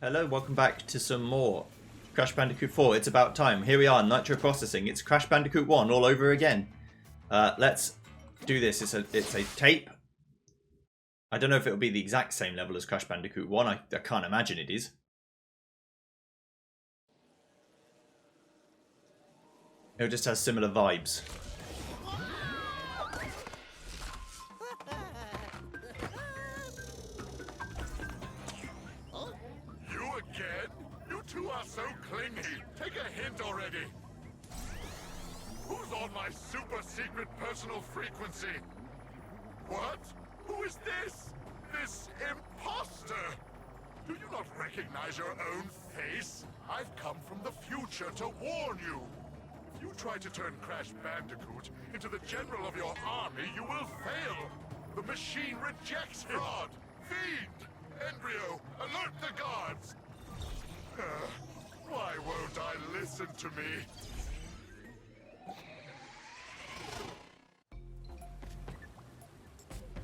Hello, welcome back to some more Crash Bandicoot 4. It's about time. Here we are, Nitro Processing. It's Crash Bandicoot 1 all over again. Let's do this. It's a tape. I don't know if it'll be the exact same level as Crash Bandicoot 1. I can't imagine it is. It just has similar vibes. You two are so clingy. Take a hint already. Who's on my super secret personal frequency? What? Who is this? This imposter? Do you not recognize your own face? I've come from the future to warn you. If you try to turn Crash Bandicoot into the general of your army, you will fail. The machine rejects fraud. Fiend! Embryo, alert the guards! Why won't I listen to me?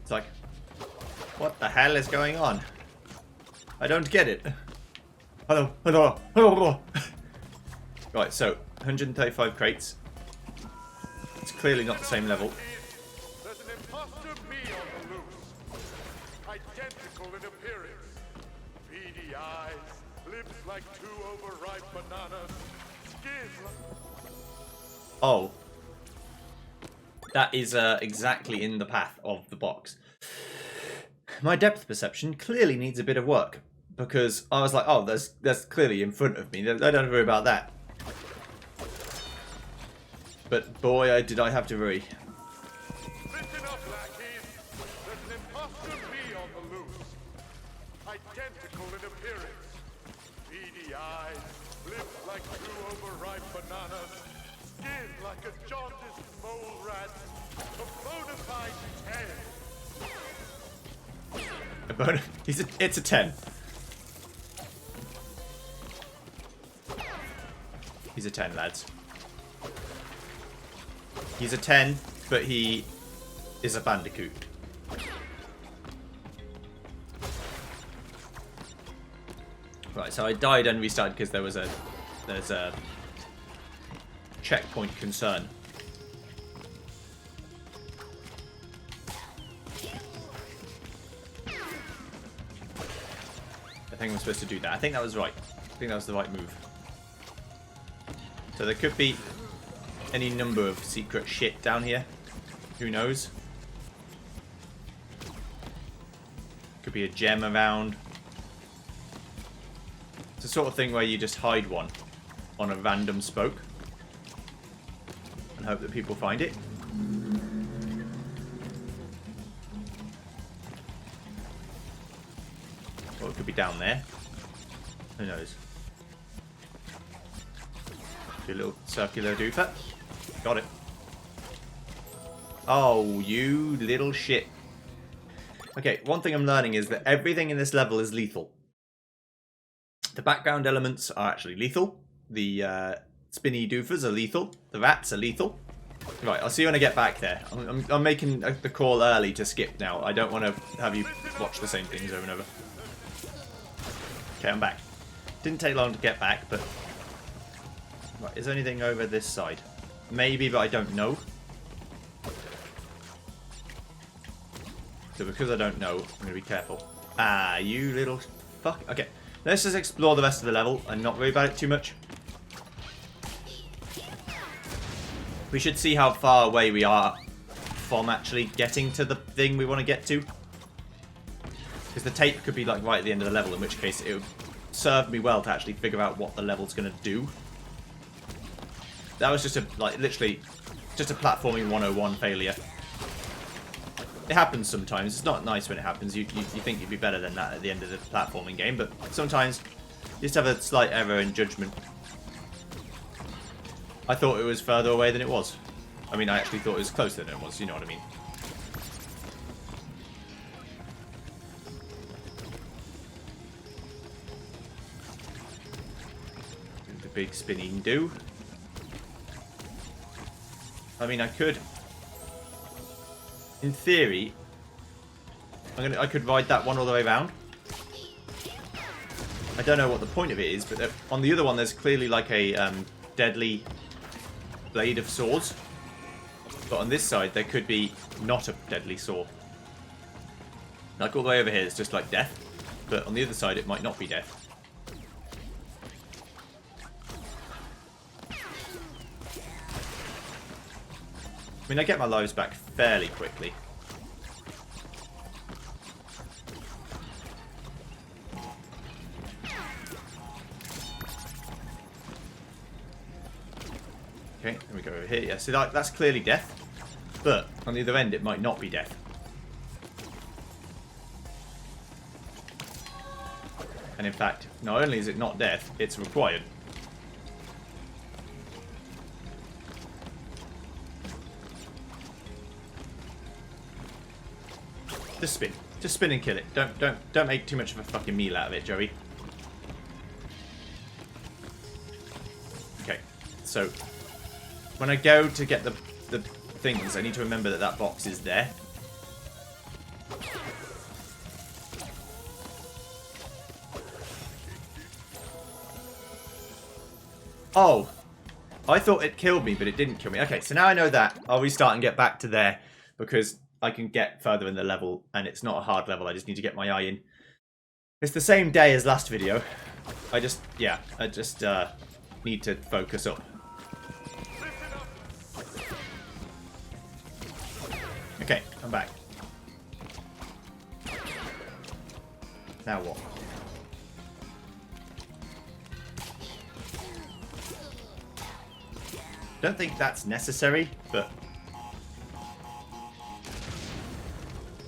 It's like, what the hell is going on? I don't get it. Hello. Right, so 135 crates. It's clearly not the same level. There's an imposter me on the loose. Identical in appearance. Beady eyes, lips like two overripe bananas, skin like... Oh. That is exactly in the path of the box. My depth perception clearly needs a bit of work. Because I was like, oh, that's clearly in front of me. I don't worry about that. But boy, did I have to worry. Listen up, lackeys. There's an imposter me on the loose. Identical in appearance. Beady eyes, lips like two overripe bananas, skin like a jaundiced mole rat, a bona fide 10. It's a 10. He's a 10, lads. He's a 10, but he is a bandicoot. Right, so I died and restarted because there's a checkpoint concern. I think I'm supposed to do that. I think that was right. I think that was the right move. So there could be any number of secret shit down here. Who knows? Could be a gem around. It's the sort of thing where you just hide one on a random spoke and hope that people find it. Or it could be down there. Who knows? Do a little circular doofer. Got it. Oh, you little shit. Okay, one thing I'm learning is that everything in this level is lethal. The background elements are actually lethal. The spinny doofers are lethal. The rats are lethal. Right, I'll see you when I get back there. I'm making the call early to skip now. I don't want to have you watch the same things over and over. Okay, I'm back. Didn't take long to get back, but... Right, is there anything over this side? Maybe, but I don't know. So because I don't know, I'm going to be careful. Ah, you little fuck. Okay, let's just explore the rest of the level and not worry about it too much. We should see how far away we are from actually getting to the thing we want to get to. Because the tape could be like right at the end of the level, in which case it would serve me well to actually figure out what the level's going to do. That was just literally just a platforming 101 failure. It happens sometimes. It's not nice when it happens. You think you'd be better than that at the end of the platforming game, but sometimes you just have a slight error in judgment. I thought it was further away than it was. I mean, I actually thought it was closer than it was, you know what I mean. Do the big spinning do. I mean, I could, in theory, I could ride that one all the way around. I don't know what the point of it is, but on the other one there's clearly like a deadly blade of swords. But on this side there could be not a deadly sword. Like all the way over here it's just like death. But on the other side it might not be death. I mean, I get my lives back fairly quickly. Okay, then we go over here. Yeah, so that's clearly death. But on the other end, it might not be death. And in fact, not only is it not death, it's required. Just spin. Just spin and kill it. Don't make too much of a fucking meal out of it, Joey. Okay, so when I go to get the things, I need to remember that that box is there. Oh, I thought it killed me, but it didn't kill me. Okay, so now I know that. I'll restart and get back to there because I can get further in the level and it's not a hard level. I just need to get my eye in. It's the same day as last video. I just need to focus up. Okay, I'm back. Now what? Don't think that's necessary, but...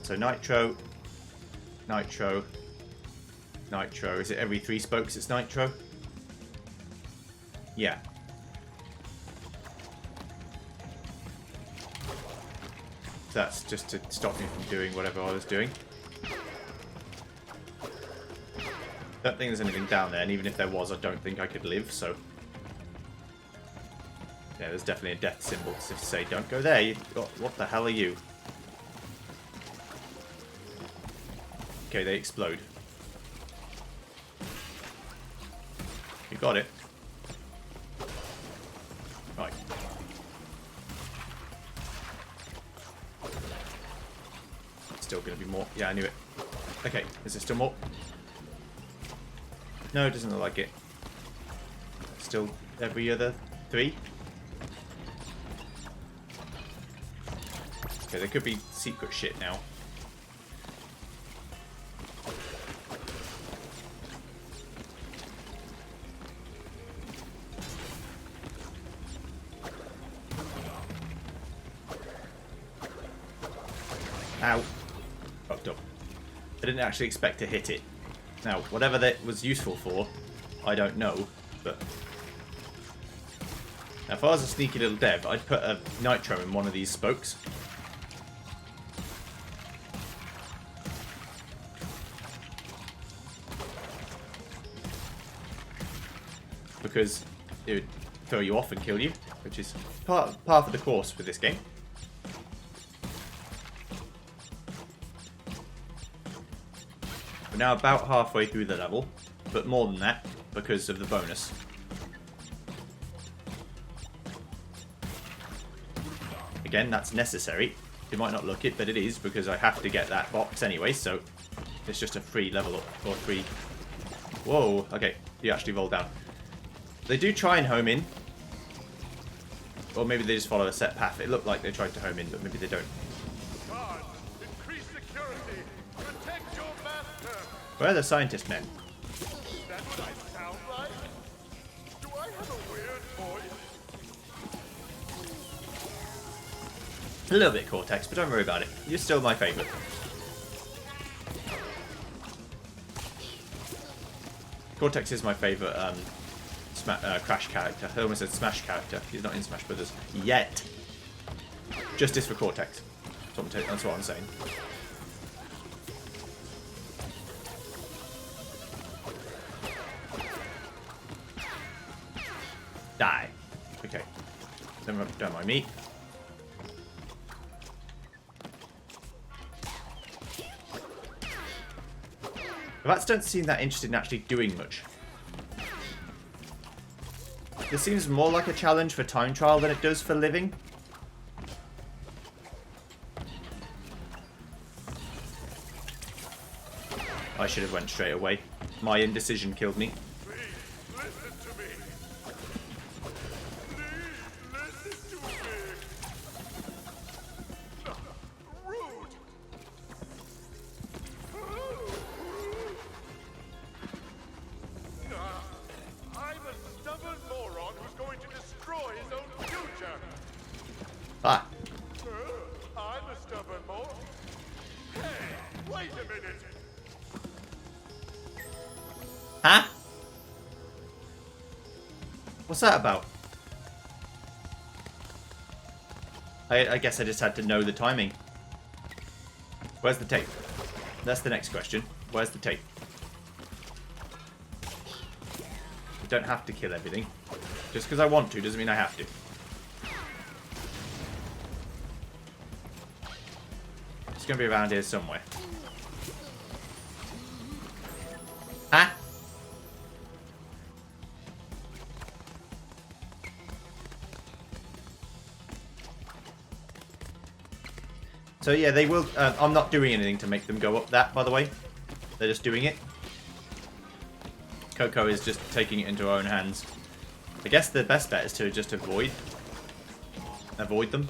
So nitro, nitro, nitro. Is it every 3 spokes it's nitro? Yeah. That's just to stop me from doing whatever I was doing. Don't think there's anything down there, and even if there was, I don't think I could live, so... Yeah, there's definitely a death symbol to say, don't go there. What the hell are you? Okay, they explode. You got it. Right. Still gonna be more. Yeah, I knew it. Okay, is there still more? No, it doesn't look like it. Still every other 3? Okay, there could be secret shit now. Ow. Fucked up. I didn't actually expect to hit it. Now, whatever that was useful for, I don't know, but... Now, if I was a sneaky little dev, I'd put a nitro in one of these spokes. Because it would throw you off and kill you, which is part of the course for this game. We're now about halfway through the level, but more than that because of the bonus. Again, that's necessary. You might not look it, but it is because I have to get that box anyway, so it's just a free level up, or free... Whoa, okay, you actually roll down. They do try and home in. Or maybe they just follow a set path. It looked like they tried to home in, but maybe they don't. Guards, increase security. Protect your master. Where are the scientist men? That's what I sound like? Do I have a weird voice? A little bit Cortex, but don't worry about it. You're still my favourite. Cortex is my favourite Crash character. I almost said Smash character. He's not in Smash Brothers yet. Justice for Cortex. That's what I'm saying. Die. Okay. Don't mind me. The rats don't seem that interested in actually doing much. This seems more like a challenge for time trial than it does for living. I should have went straight away. My indecision killed me. Please, listen to me. Please, listen to me. Rude. I'm a stubborn moron who's going to destroy his own future. Ah, I'm a stubborn moron. Hey, wait a minute. huh? What's that about? I guess I just had to know the timing. Where's the tape? That's the next question. Where's the tape? I don't have to kill everything. Just because I want to doesn't mean I have to. It's going to be around here somewhere. Ah! So yeah, they will... I'm not doing anything to make them go up that, by the way. They're just doing it. Coco is just taking it into her own hands. I guess the best bet is to just avoid them.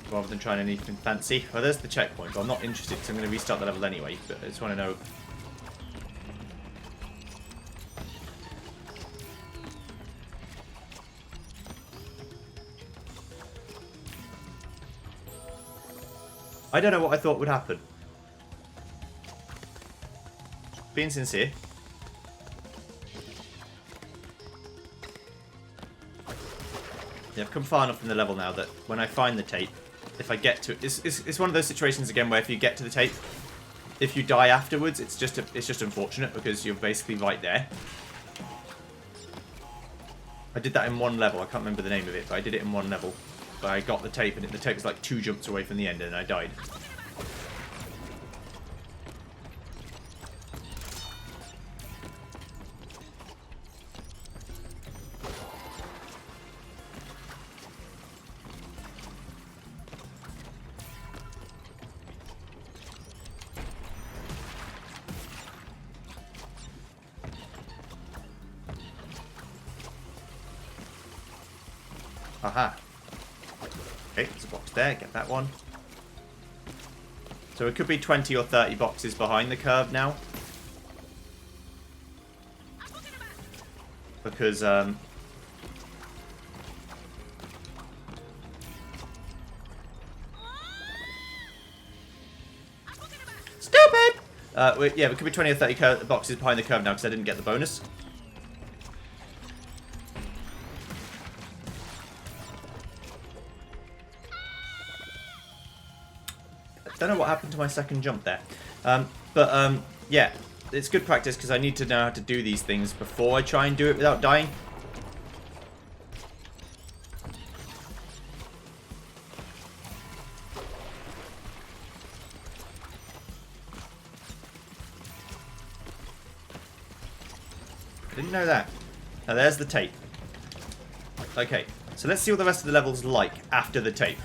Rather than trying anything fancy. Well, there's the checkpoint, but I'm not interested because I'm going to restart the level anyway. But I just want to know... I don't know what I thought would happen. Being sincere. Yeah, I've come far enough in the level now that when I find the tape, if I get to it, it's one of those situations again where if you get to the tape, if you die afterwards, it's just unfortunate because you're basically right there. I did that in one level. I can't remember the name of it, but I did it in one level. But I got the tape, and the tape was like 2 jumps away from the end, and I died. Aha. Okay, there's a box there. Get that one. So it could be 20 or 30 boxes behind the curve now. Because, stupid! Yeah, it could be 20 or 30 boxes behind the curve now because I didn't get the bonus. Don't know what happened to my second jump there. Yeah, it's good practice because I need to know how to do these things before I try and do it without dying. I didn't know that. Now there's the tape. Okay, so let's see what the rest of the level's like after the tape.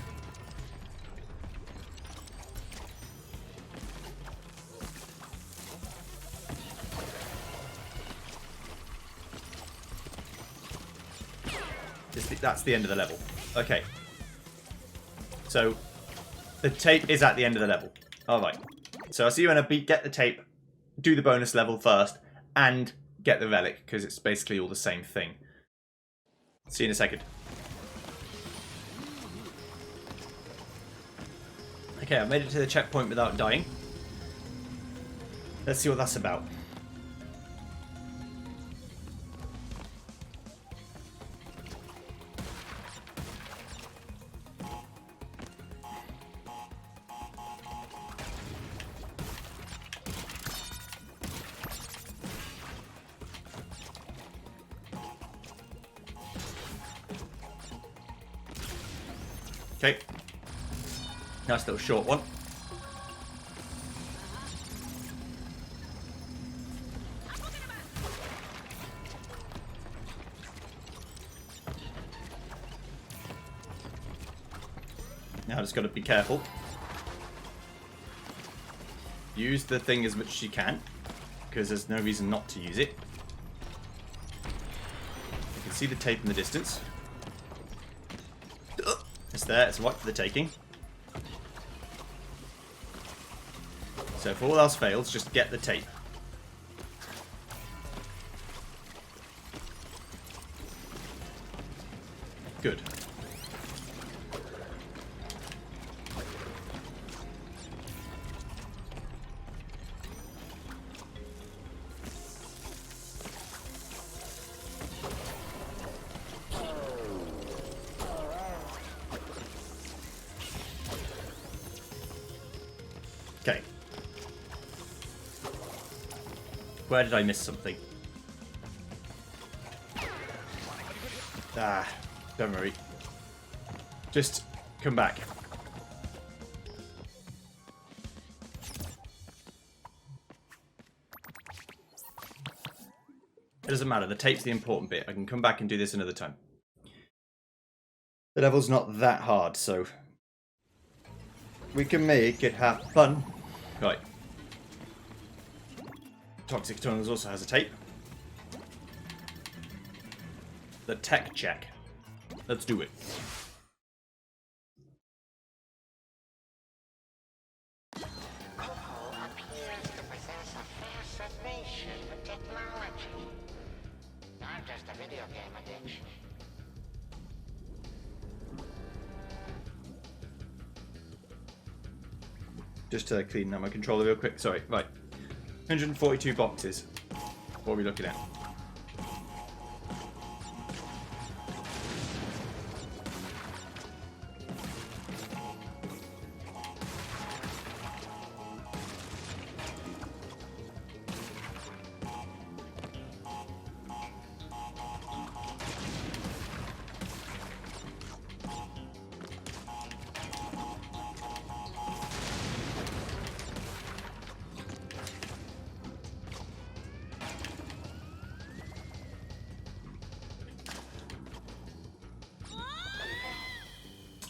That's the end of the level. Okay. So, the tape is at the end of the level. Alright. So I'll see you when I get the tape, do the bonus level first, and get the relic, because it's basically all the same thing. See you in a second. Okay, I've made it to the checkpoint without dying. Let's see what that's about. Okay. Nice little short one. Now just got to be careful. Use the thing as much as you can, because there's no reason not to use it. You can see the tape in the distance. It's there, it's right for the taking. So if all else fails, just get the tape. Good. Okay. Where did I miss something? Ah, don't worry. Just come back. It doesn't matter. The tape's the important bit. I can come back and do this another time. The level's not that hard, so we can make it happen. Right. Toxic Tunnels also has a tape. The tech check. Let's do it. Coho appears to possess a fascination with technology. Not just a video game addiction. Just to clean up my controller real quick. Sorry, right. 142 boxes. What are we looking at?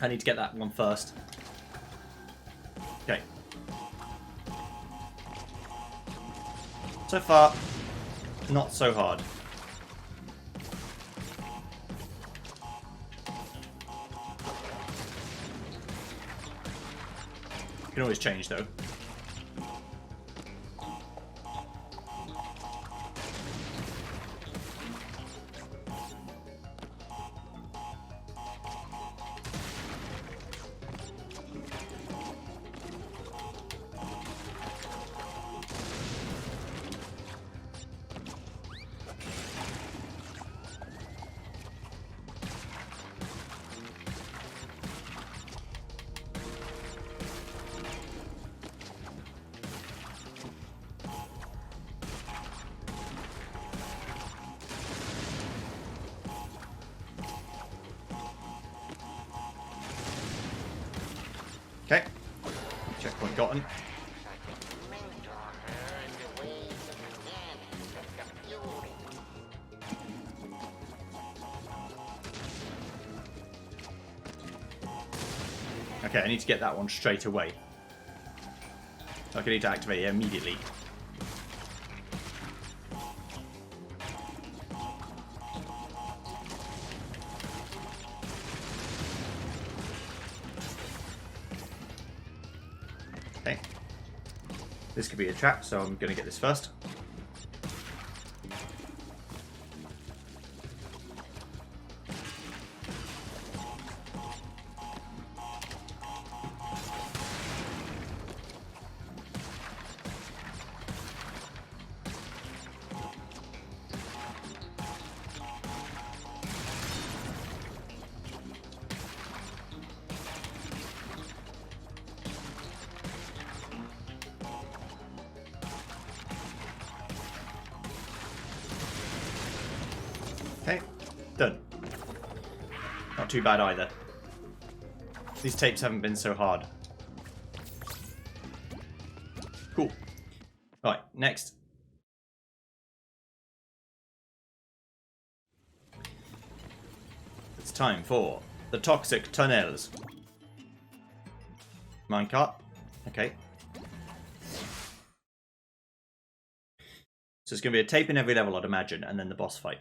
I need to get that one first. Okay. So far, not so hard. You can always change though. Okay. Checkpoint gotten. Okay, I need to get that one straight away. Like I need to activate it immediately. Okay. This could be a trap, so I'm going to get this first. Okay, done. Not too bad either. These tapes haven't been so hard. Right, next. It's time for the toxic tunnels. Minecart. Okay. So it's going to be a tape in every level, I'd imagine, and then the boss fight.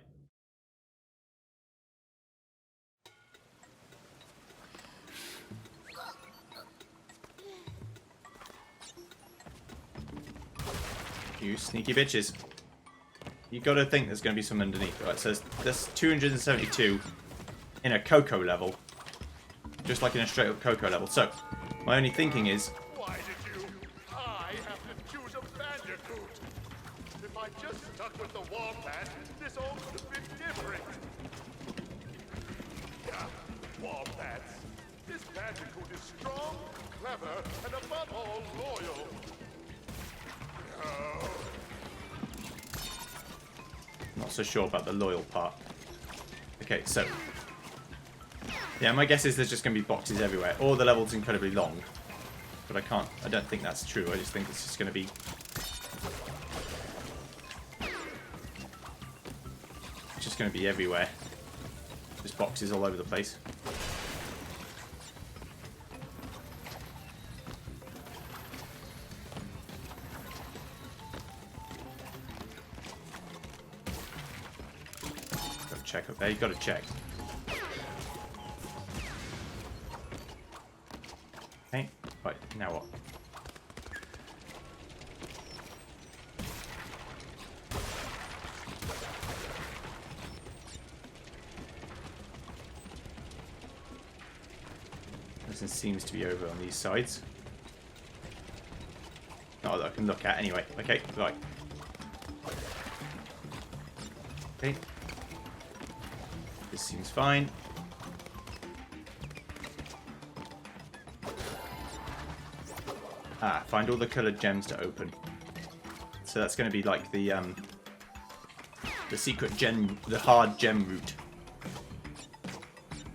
You sneaky bitches. You got to think there's going to be some underneath. Right, so there's 272 in a Coco level. Just like in a straight up Coco level. So, my only thinking is... Why did you? I have to choose a bandicoot. If I just stuck with the wombat, this all could have been different. Yeah, wombats. This bandicoot is strong, clever, and above all, loyal. No. Not so sure about the loyal part. Okay, so... yeah, my guess is there's just going to be boxes everywhere. Or the level's incredibly long. But I don't think that's true. I just think it's just going to be... it's just going to be everywhere. Just boxes all over the place. Got to check up there. You've got to check. Okay, right, now what? Everything seems to be over on these sides. Not that I can look at anyway. Okay, right. Okay. This seems fine. Ah, find all the coloured gems to open. So that's going to be like the secret gem, the hard gem route.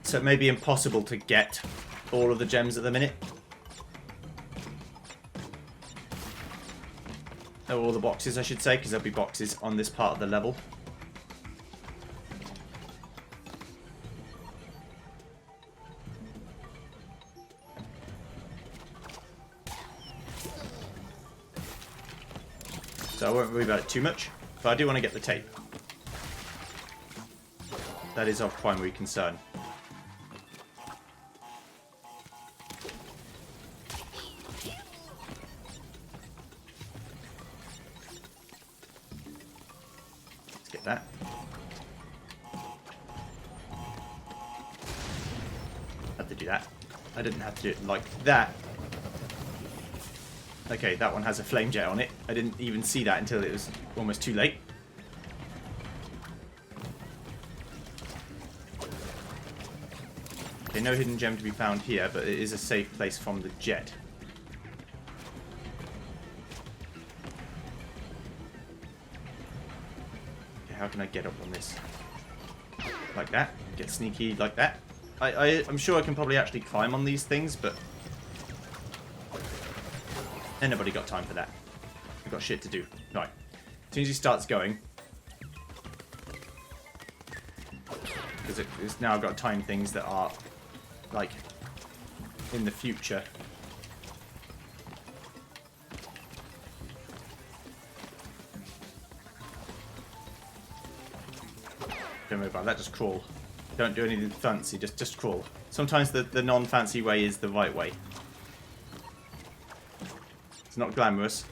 So it may be impossible to get all of the gems at the minute. Or all the boxes, I should say, because there'll be boxes on this part of the level. So I won't worry about it too much, but I do want to get the tape. That is of primary concern. Let's get that. Had to do that. I didn't have to do it like that. Okay, that one has a flame jet on it. I didn't even see that until it was almost too late. Okay, no hidden gem to be found here, but it is a safe place from the jet. Okay, how can I get up on this? Like that? Get sneaky like that? I'm sure I can probably actually climb on these things, but... ain't nobody got time for that. We've got shit to do. Right. As soon as he starts going... because it's now got time things that are, like, in the future. Don't worry about that, just crawl. Don't do anything fancy, just crawl. Sometimes the non-fancy way is the right way. It's not glamorous,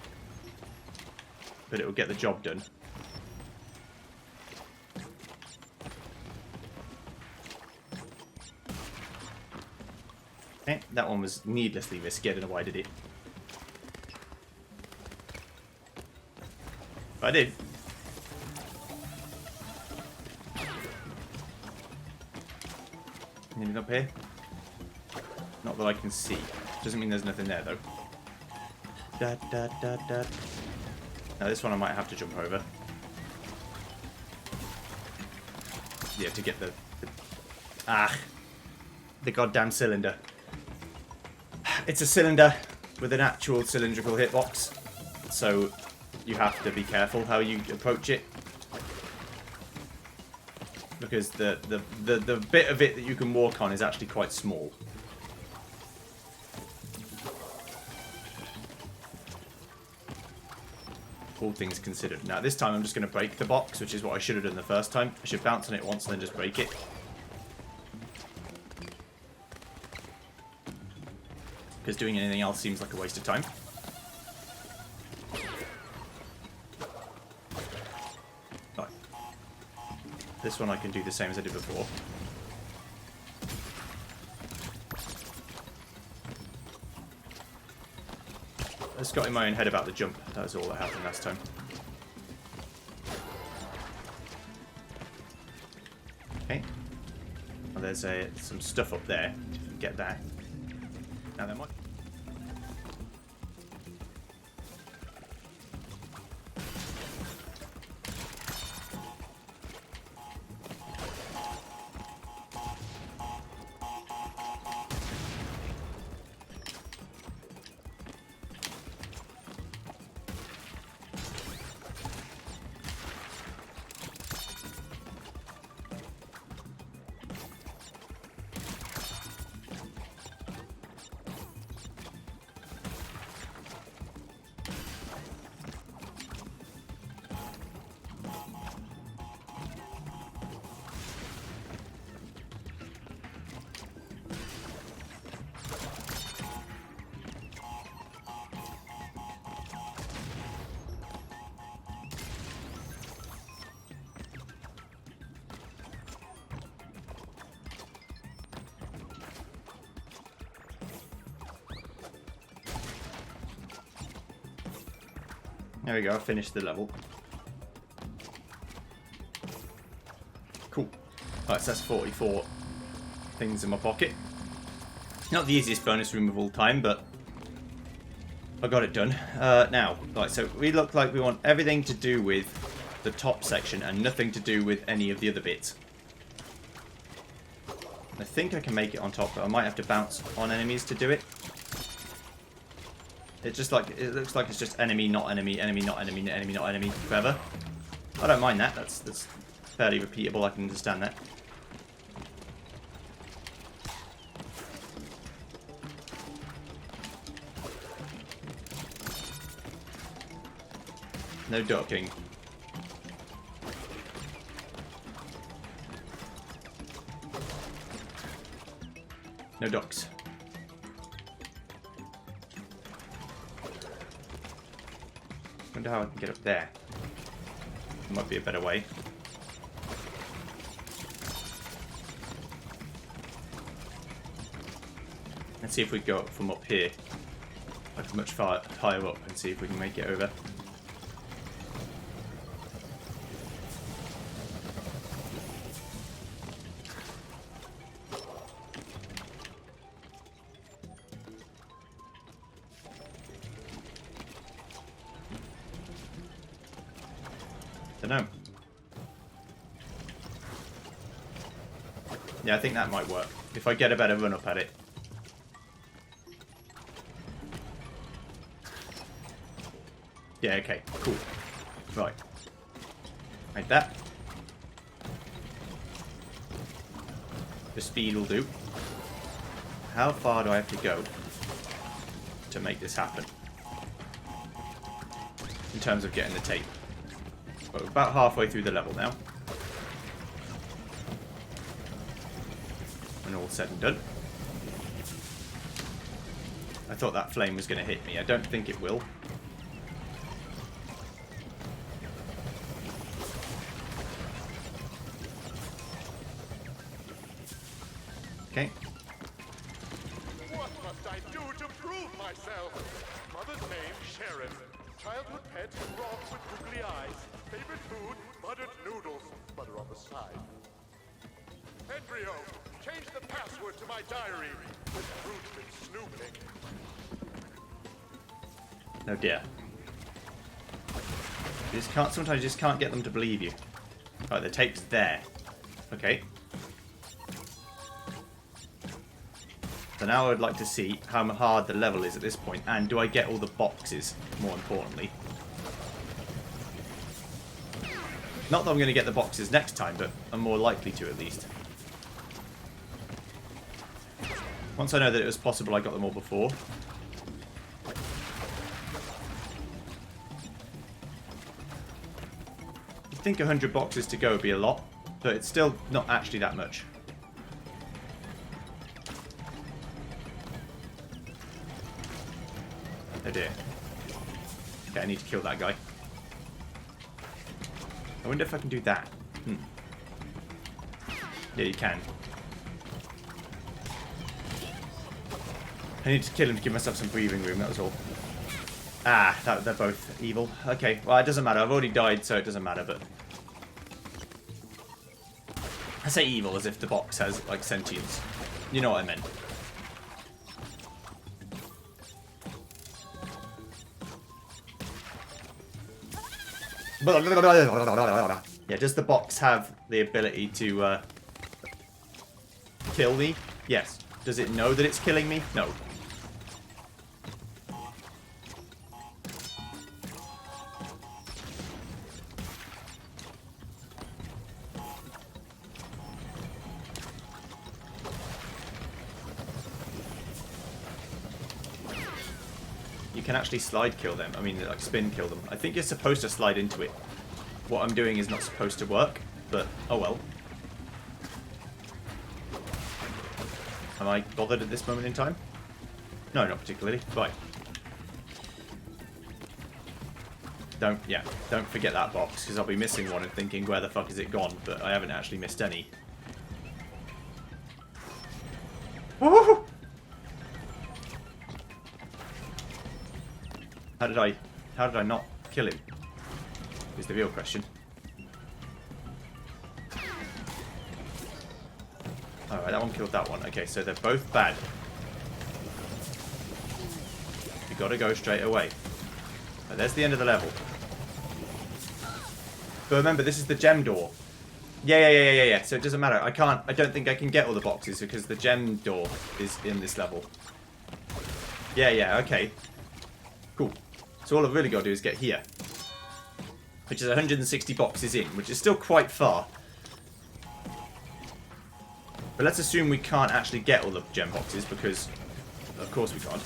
but it will get the job done. Okay, that one was needlessly risky. I don't know why I did it. But I did. Anything up here? Not that I can see. Doesn't mean there's nothing there though. Da, da, da, da. Now this one I might have to jump over. Yeah, to get the the goddamn cylinder. It's a cylinder with an actual cylindrical hitbox, so you have to be careful how you approach it. Because the bit of it that you can walk on is actually quite small. All things considered. Now this time I'm just going to break the box, which is what I should have done the first time. I should bounce on it once and then just break it. Because doing anything else seems like a waste of time. Right. This one I can do the same as I did before. I just got in my own head about the jump. That was all that happened last time. Okay. Well, there's some stuff up there. If you can get that. Now there might... There we go, I finished the level. Cool. Alright, so that's 44 things in my pocket. Not the easiest bonus room of all time, but I got it done. Now, right, so we look like we want everything to do with the top section and nothing to do with any of the other bits. I think I can make it on top, but I might have to bounce on enemies to do it. It looks like it's just enemy, not enemy, enemy, not enemy, enemy, not enemy, forever. I don't mind that. That's fairly repeatable. I can understand that. No ducking. No ducks. I wonder how I can get up there. There might be a better way. Let's see if we go up from up here, like much far higher up, and see if we can make it over. Dunno. Yeah, I think that might work. If I get a better run up at it. Yeah, okay, cool. Right. Like that. The speed will do. How far do I have to go to make this happen? In terms of getting the tape. Well, we're about halfway through the level now. When all said and done. I thought that flame was going to hit me. I don't think it will. Okay. What must I do to prove myself? Mother's name, Sharon. Childhood pet, frogs with googly eyes. Favorite food, buttered noodles. Butter on the side. Embryo, change the password to my diary. This brute's been snooping. Oh dear. You just can't, sometimes you just can't get them to believe you. Right, the tape's there. Okay. So now I would like to see how hard the level is at this point, and do I get all the boxes, more importantly. Not that I'm going to get the boxes next time, but I'm more likely to at least. Once I know that it was possible, I got them all before. I think 100 boxes to go would be a lot, but it's still not actually that much. Oh dear. Okay, I need to kill that guy. I wonder if I can do that. Yeah, you can. I need to kill him to give myself some breathing room, that was all. Ah, they're both evil. Okay, well, it doesn't matter. I've already died, so it doesn't matter, but... I say evil as if the box has, like, sentience. You know what I meant. Yeah, does the box have the ability to kill me? Yes. Does it know that it's killing me? No. You can actually slide kill them. I mean, like spin kill them. I think you're supposed to slide into it. What I'm doing is not supposed to work, but oh well. Am I bothered at this moment in time? No, not particularly. Right. Don't forget that box, because I'll be missing one and thinking, where the fuck is it gone? But I haven't actually missed any. Woo! How did I not kill him? Is the real question. Alright, that one killed that one. Okay, so they're both bad. You gotta go straight away. But there's the end of the level. But remember, this is the gem door. Yeah. So it doesn't matter. I don't think I can get all the boxes because the gem door is in this level. Yeah, okay. Cool. So all I've really got to do is get here. Which is 160 boxes in, which is still quite far. But let's assume we can't actually get all the gem boxes, because of course we can't.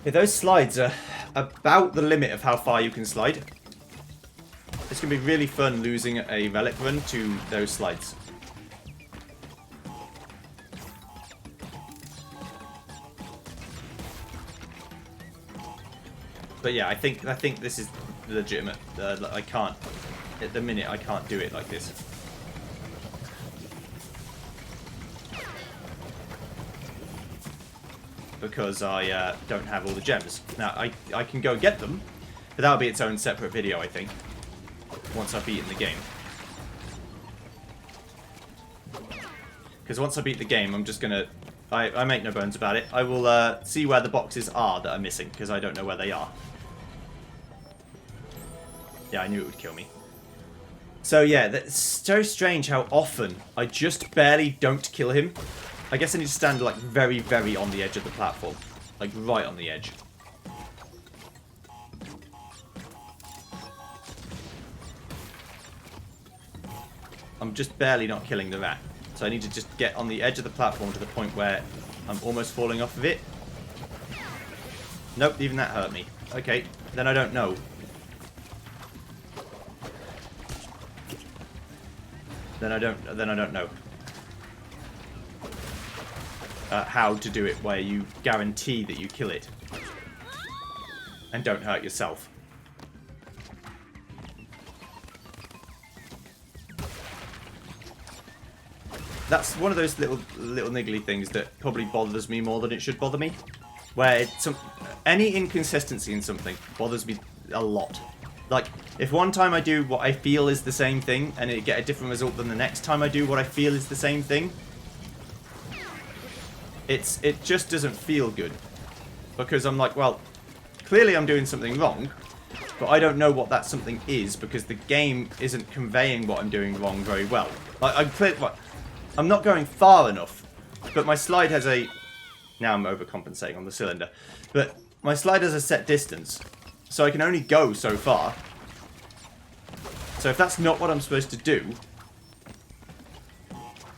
Yeah, those slides are about the limit of how far you can slide. It's going to be really fun losing a relic run to those slides. But yeah, I think this is legitimate. I can't, at the minute, I can't do it like this. Because I don't have all the gems. Now, I can go get them, but that'll be its own separate video, I think, once I've beaten the game. Because once I beat the game, I'm just gonna... I make no bones about it. I will see where the boxes are that are missing, because I don't know where they are. Yeah, I knew it would kill me. So yeah, that's so strange how often I just barely don't kill him. I guess I need to stand like very, very on the edge of the platform. Like right on the edge. I'm just barely not killing the rat. So I need to just get on the edge of the platform to the point where I'm almost falling off of it. Nope, even that hurt me. Okay, then I don't know. Then I don't know how to do it where you guarantee that you kill it and don't hurt yourself. That's one of those little niggly things that probably bothers me more than it should bother me. Where any inconsistency in something bothers me a lot. Like, if one time I do what I feel is the same thing, and it get a different result than the next time I do what I feel is the same thing, it just doesn't feel good. Because I'm like, well, clearly I'm doing something wrong, but I don't know what that something is, because the game isn't conveying what I'm doing wrong very well. Like, I'm not going far enough, but my slide has a... Now I'm overcompensating on the cylinder. But my slide has a set distance. So I can only go so far. So if that's not what I'm supposed to do,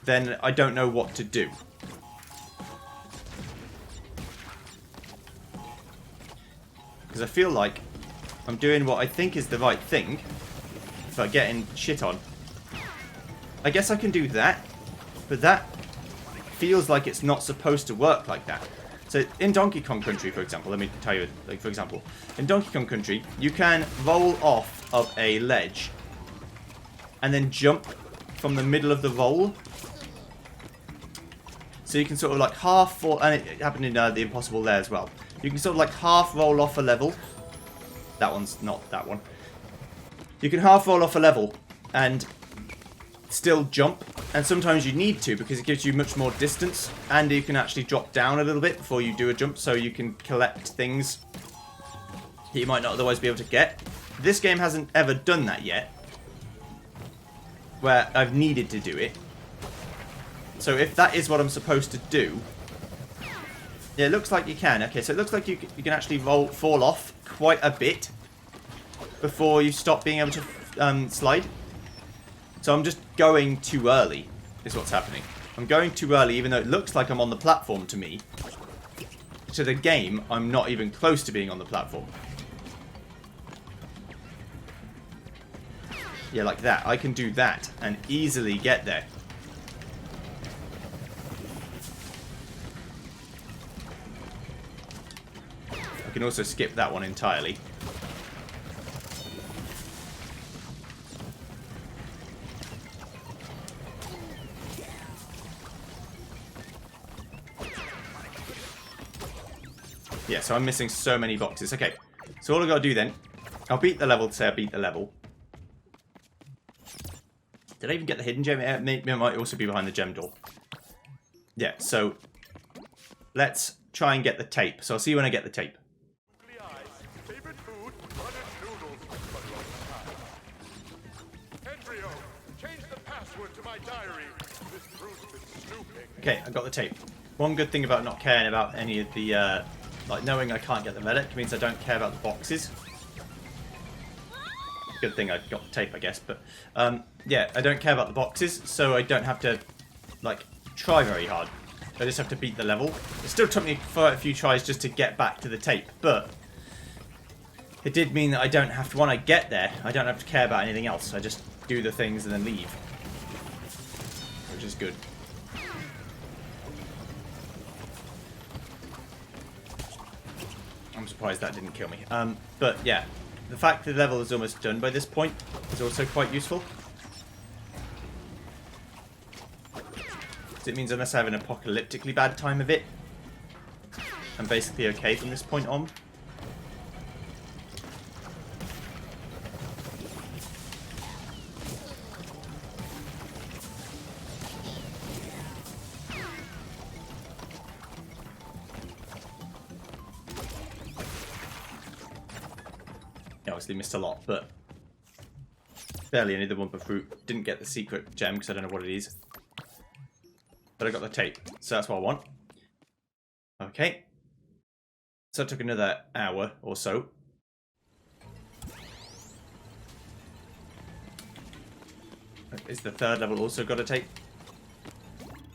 then I don't know what to do. Because I feel like I'm doing what I think is the right thing, but getting shit on. I guess I can do that, but that feels like it's not supposed to work like that. So in Donkey Kong Country, for example, let me tell you, like, for example, in Donkey Kong Country, you can roll off of a ledge and then jump from the middle of the roll. So you can sort of like half, and it happened in the Impossible Lair as well. You can sort of like half roll off a level. That one's not that one. You can half roll off a level and still jump, and sometimes you need to because it gives you much more distance, and you can actually drop down a little bit before you do a jump, so you can collect things that you might not otherwise be able to get. This game hasn't ever done that yet, where I've needed to do it. So if that is what I'm supposed to do, yeah, it looks like you can. Okay, so it looks like you can actually fall off quite a bit before you stop being able to slide. So I'm just going too early, is what's happening. I'm going too early, even though it looks like I'm on the platform to me. To the game, I'm not even close to being on the platform. Yeah, like that. I can do that and easily get there. I can also skip that one entirely. Yeah, so I'm missing so many boxes. Okay, so all I've got to do then, I'll beat the level to say I beat the level. Did I even get the hidden gem? It might also be behind the gem door. Yeah, so let's try and get the tape. So I'll see you when I get the tape. Favorite food, buttered noodles, but wrong time. Embryo, change the password to my diary. This brute's been snooping. Okay, I got the tape. One good thing about not caring about any of the, like knowing I can't get the relic means I don't care about the boxes. Good thing I got the tape, I guess, but yeah, I don't care about the boxes, so I don't have to like try very hard. I just have to beat the level. It still took me quite a few tries just to get back to the tape, but it did mean that I don't have to, when I get there, I don't have to care about anything else. I just do the things and then leave, which is good. I'm surprised that didn't kill me. But yeah, the fact that the level is almost done by this point is also quite useful. It means unless I have an apocalyptically bad time of it, I'm basically okay from this point on. I obviously missed a lot, but barely any of the Wumpa Fruit. Didn't get the secret gem because I don't know what it is. But I got the tape, so that's what I want. Okay. So it took another hour or so. Is the third level also got a tape?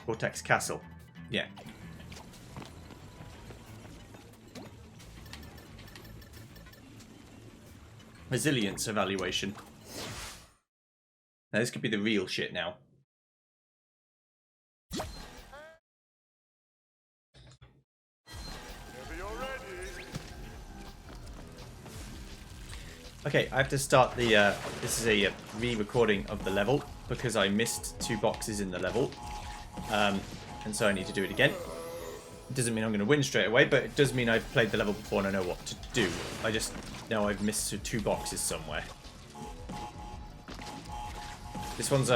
Cortex Castle. Yeah. Resilience evaluation. Now this could be the real shit now. Okay, I have to start the, this is a re-recording of the level, because I missed 2 boxes in the level, and so I need to do it again. It doesn't mean I'm going to win straight away, but it does mean I've played the level before and I know what to do. I just know I've missed 2 boxes somewhere. This one's,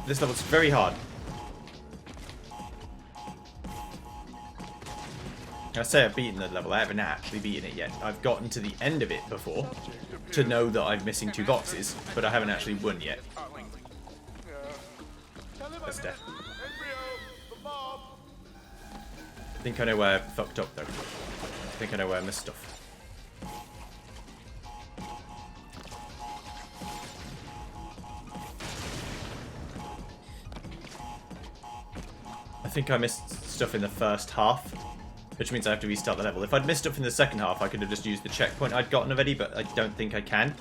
this level's very hard. I say I've beaten the level, I haven't actually beaten it yet. I've gotten to the end of it before to know that I'm missing 2 boxes, but I haven't actually won yet. That's death. I think I know where I fucked up though. I think I know where I missed stuff. I think I missed stuff in the first half, which means I have to restart the level. If I'd missed stuff in the second half, I could have just used the checkpoint I'd gotten already, but I don't think I can.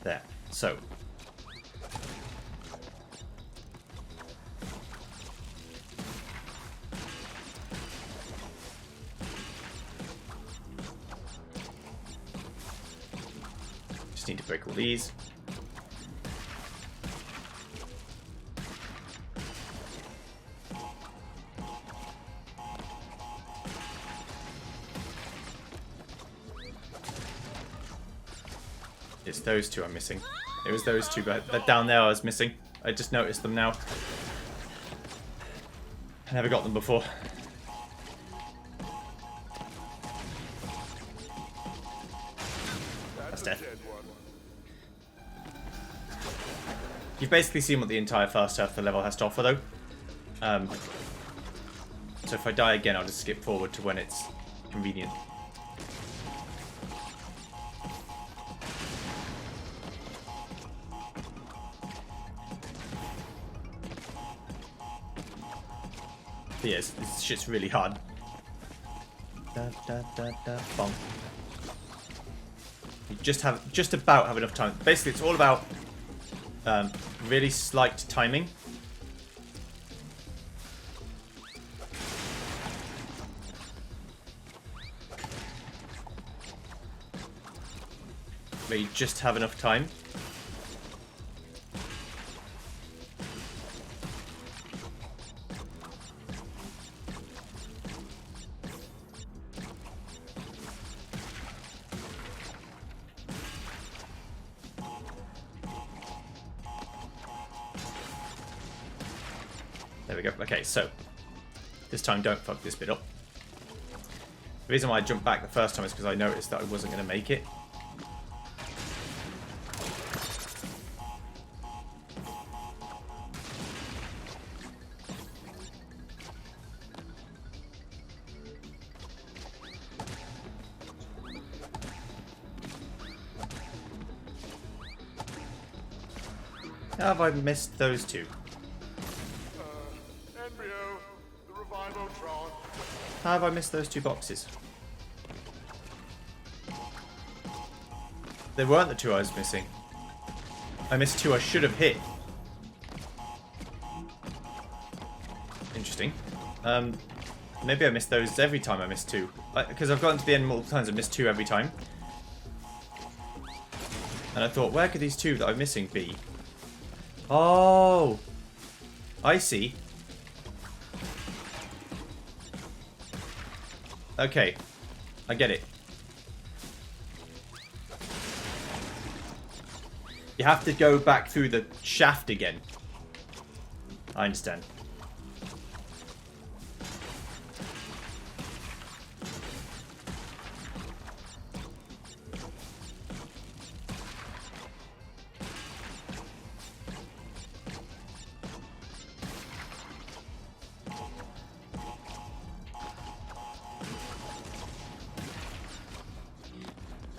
There. So. Just need to break all these. It's those two I'm missing. It was those two, but down there I was missing. I just noticed them now. I never got them before. That's death. You've basically seen what the entire first half of the level has to offer, though. So if I die again, I'll just skip forward to when it's convenient. But yes, this shit's really hard. Da, da, da, da, bonk. You just about have enough time. Basically, it's all about really slight timing. Where you just have enough time. There we go. Okay, so this time don't fuck this bit up. The reason why I jumped back the first time is because I noticed that I wasn't going to make it. How have I missed those two? Embryo, the Revivotron. How have I missed those two boxes? They weren't the two I was missing. I missed two I should have hit. Interesting. Maybe I missed those every time I missed two. Because I've gotten to the end multiple times, I've missed two every time. And I thought, where could these two that I'm missing be? Oh! I see. Okay. I get it. You have to go back through the shaft again. I understand.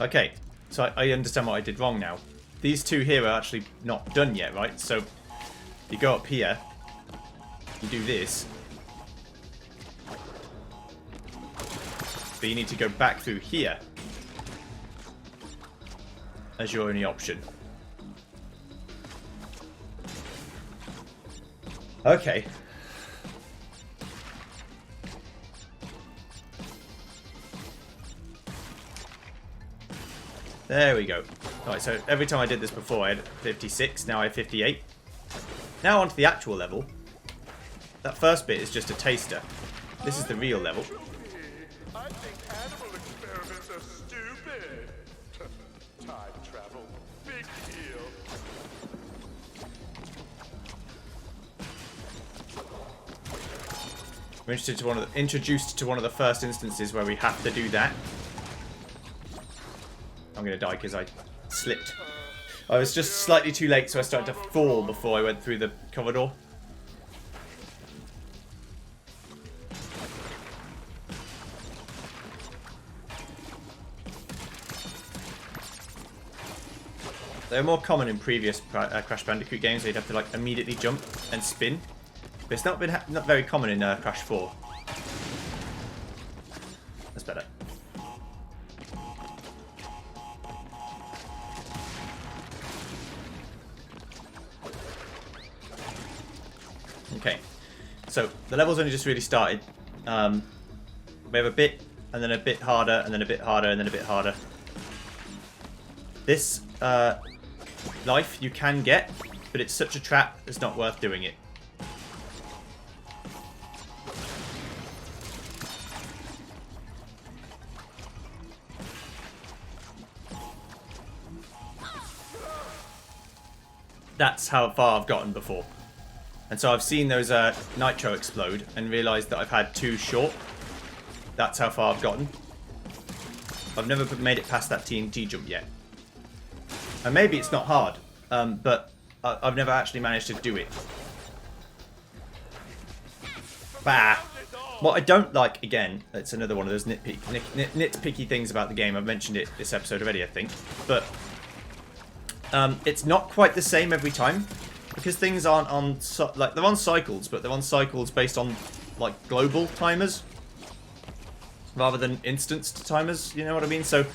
Okay, so I understand what I did wrong now. These two here are actually not done yet, right? So you go up here, you do this, but you need to go back through here as your only option. Okay. There we go. Alright, so every time I did this before I had 56, now I have 58. Now onto the actual level. That first bit is just a taster. This is the real level. I think animal experiments are stupid. Time travel, big deal. We're introduced to one of the first instances where we have to do that. I'm going to die because I slipped. I was just slightly too late, so I started to fall before I went through the corridor. They're more common in previous Crash Bandicoot games. Where you'd have to like immediately jump and spin. But it's not very common in Crash 4. That's better. Okay, so the level's only just really started. We have a bit, and then a bit harder, and then a bit harder, and then a bit harder. This life you can get, but it's such a trap, it's not worth doing it. That's how far I've gotten before. And so I've seen those nitro explode and realised that I've had too short. That's how far I've gotten. I've never made it past that TNT jump yet. And maybe it's not hard, but I've never actually managed to do it. Bah! What I don't like, again, it's another one of those nitpicky things about the game. I've mentioned it this episode already, I think. But it's not quite the same every time. Because things aren't on, like, they're on cycles, but they're on cycles based on, like, global timers. Rather than instanced timers, you know what I mean? So,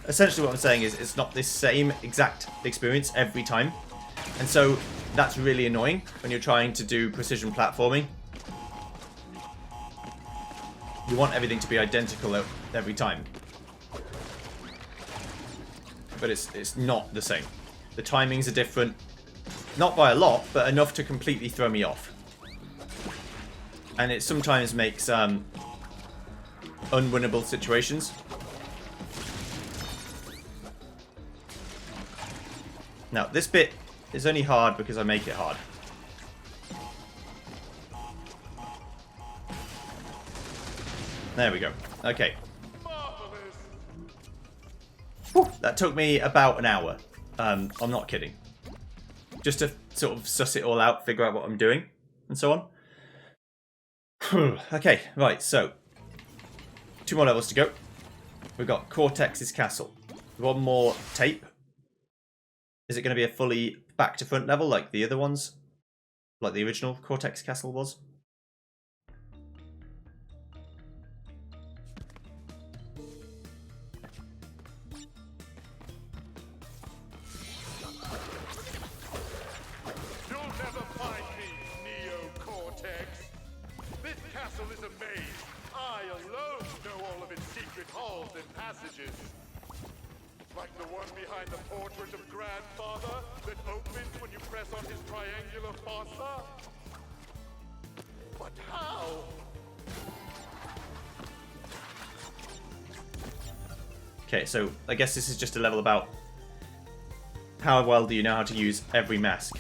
essentially what I'm saying is it's not this same exact experience every time. And so, that's really annoying when you're trying to do precision platforming. You want everything to be identical every time. But it's not the same. The timings are different. Not by a lot, but enough to completely throw me off. And it sometimes makes unwinnable situations. Now, this bit is only hard because I make it hard. There we go. Okay. Whew, that took me about an hour. I'm not kidding. Just to sort of suss it all out, figure out what I'm doing, and so on. Okay, right, so 2 more levels to go. We've got Cortex's castle. One more tape. Is it going to be a fully back to front level like the other ones? Like the original Cortex castle was? Passages. Like the one behind the portrait of Grandfather that opens when you press on his triangular fossa. But how? Okay, so I guess this is just a level about how well do you know how to use every mask.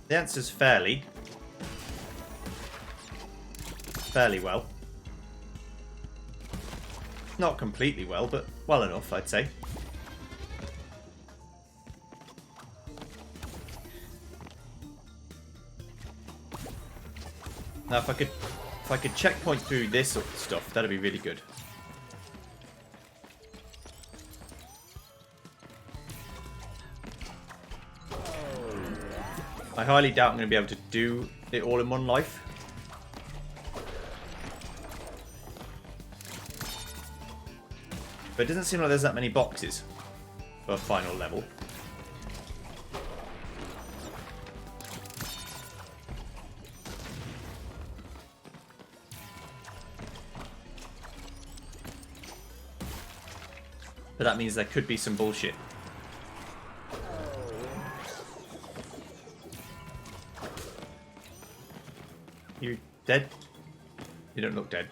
The answer's fairly well. Not completely well, but well enough, I'd say. Now, if I could checkpoint through this sort of stuff, that'd be really good. I highly doubt I'm going to be able to do it all in one life. But it doesn't seem like there's that many boxes for a final level. But that means there could be some bullshit. You dead? You don't look dead.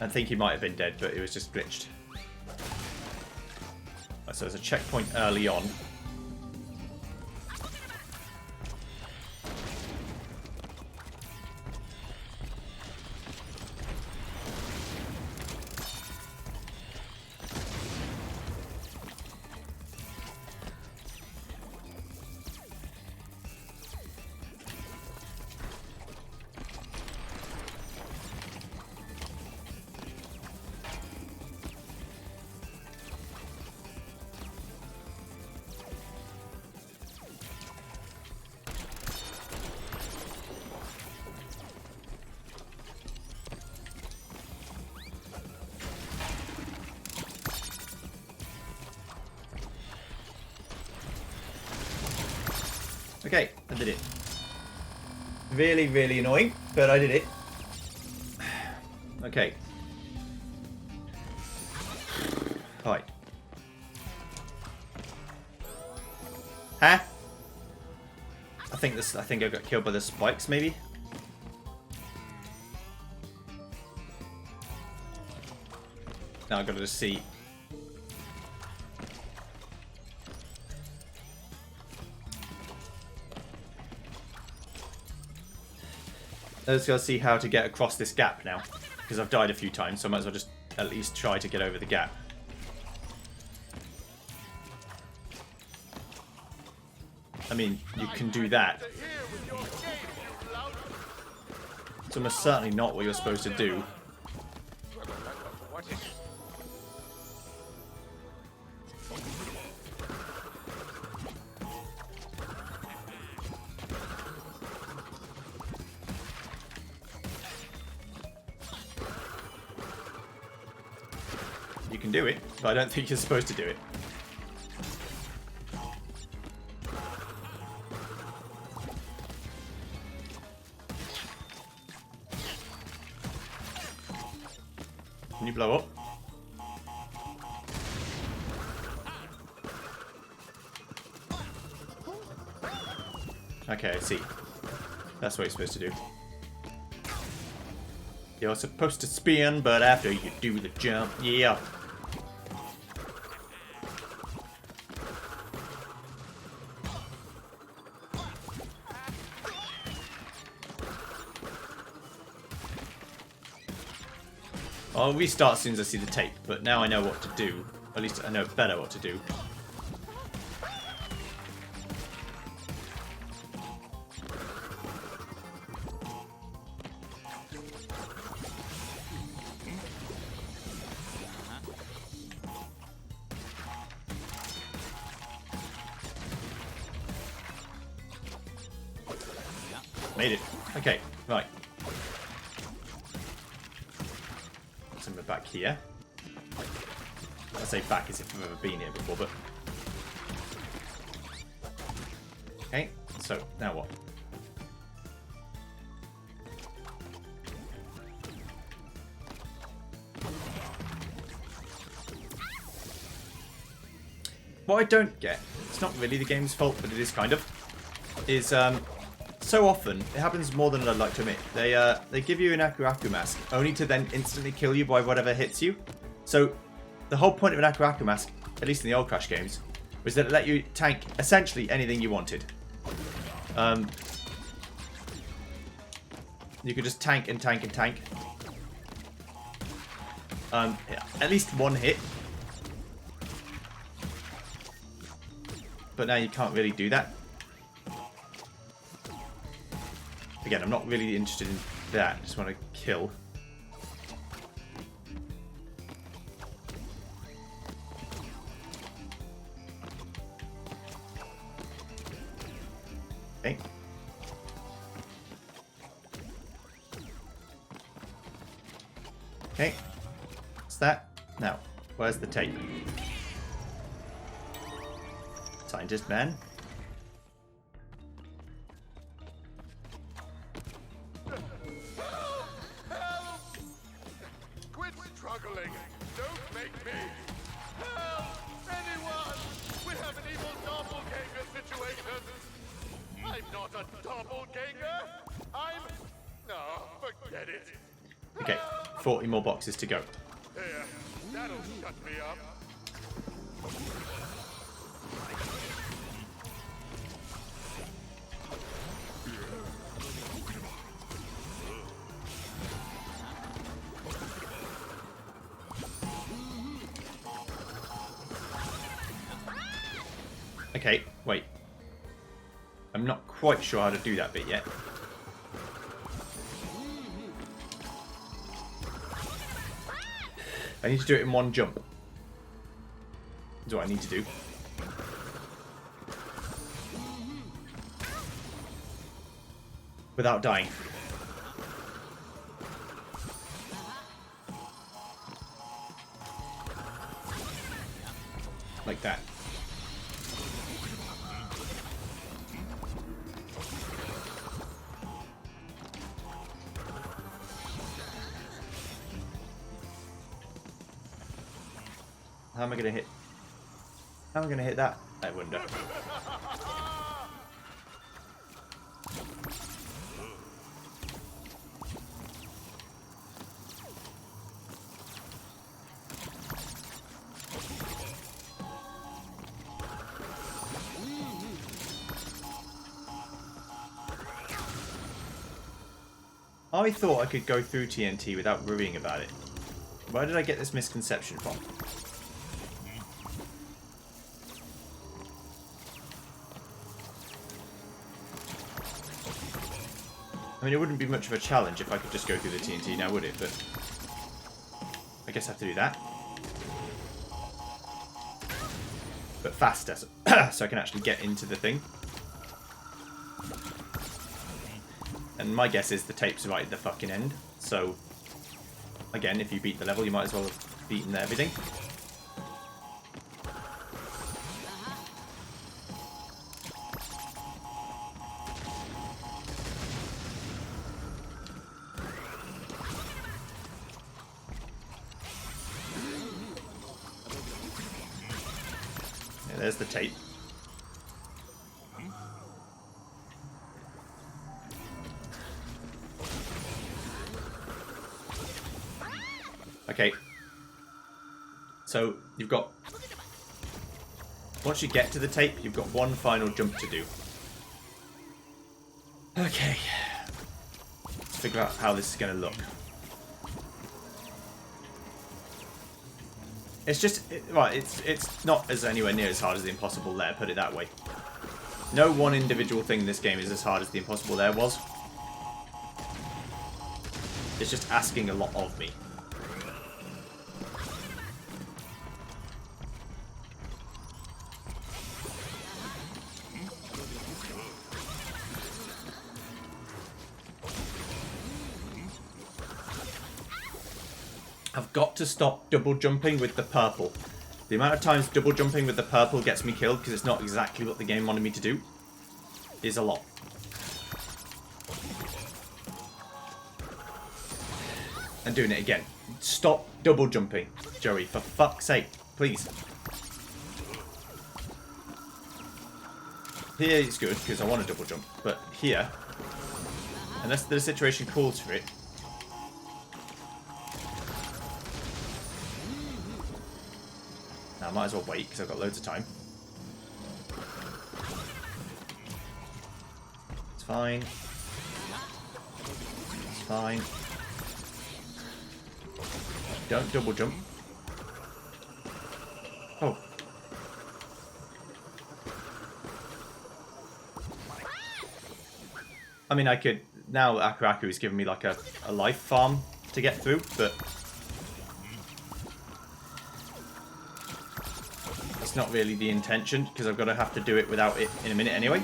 I think he might have been dead, but it was just glitched. So there's a checkpoint early on. Okay, I did it. Really, really annoying, but I did it. Okay. Hi. Huh? I think I got killed by the spikes, maybe? Now I've got to just see. Let's go see how to get across this gap now. Because I've died a few times, so I might as well just at least try to get over the gap. I mean, you can do that. It's almost certainly not what you're supposed to do. You can do it, but I don't think you're supposed to do it. Can you blow up? Okay, I see. That's what you're supposed to do. You're supposed to spin, but after you do the jump, yeah. I'll restart as soon as I see the tape, but now I know what to do. At least I know better what to do. Made it. Okay, right. Somewhere back here. I say back as if I've ever been here before, but... Okay, so, now what? What I don't get, it's not really the game's fault, but it is kind of, is, so often, it happens more than I'd like to admit, they give you an Aku Aku mask, only to then instantly kill you by whatever hits you. So, the whole point of an Aku Aku mask, at least in the old Crash games, was that it let you tank essentially anything you wanted. You could just tank and tank and tank. At least one hit. But now you can't really do that. Again, I'm not really interested in that. I just want to kill. Okay. Okay. What's that? Now, where's the tape? Scientist man. Quit struggling. Don't make me. Help! Anyone! We have an evil doppelganger situation. I'm not a doppelganger. I'm... No, forget it. Okay, 40 more boxes to go. Here, that'll shut me up. Okay, wait. I'm not quite sure how to do that bit yet. I need to do it in one jump. That's what I need to do. Without dying. Like that. How am I gonna hit? How am I gonna hit that? I wonder. I thought I could go through TNT without worrying about it. Where did I get this misconception from? I mean, it wouldn't be much of a challenge if I could just go through the TNT now, would it? But I guess I have to do that. But faster, so, so I can actually get into the thing. And my guess is the tape's right at the fucking end. So, again, if you beat the level, you might as well have beaten everything. Yeah, there's the tape. Okay, so you've got, once you get to the tape, you've got one final jump to do. Okay, let's figure out how this is going to look. It's just, right, it's not as anywhere near as hard as the Impossible Lair, put it that way. No one individual thing in this game is as hard as the Impossible Lair was. It's just asking a lot of me. I've got to stop double jumping with the purple. The amount of times double jumping with the purple gets me killed because it's not exactly what the game wanted me to do is a lot. And doing it again. Stop double jumping, Joey, for fuck's sake, please. Here it's good because I want to double jump, but here, unless the situation calls for it, I might as well wait because I've got loads of time. It's fine. It's fine. Don't double jump. Oh. I mean, I could... Now Aku Aku is giving me like a life farm to get through, but... not really the intention because I've got to have to do it without it in a minute anyway.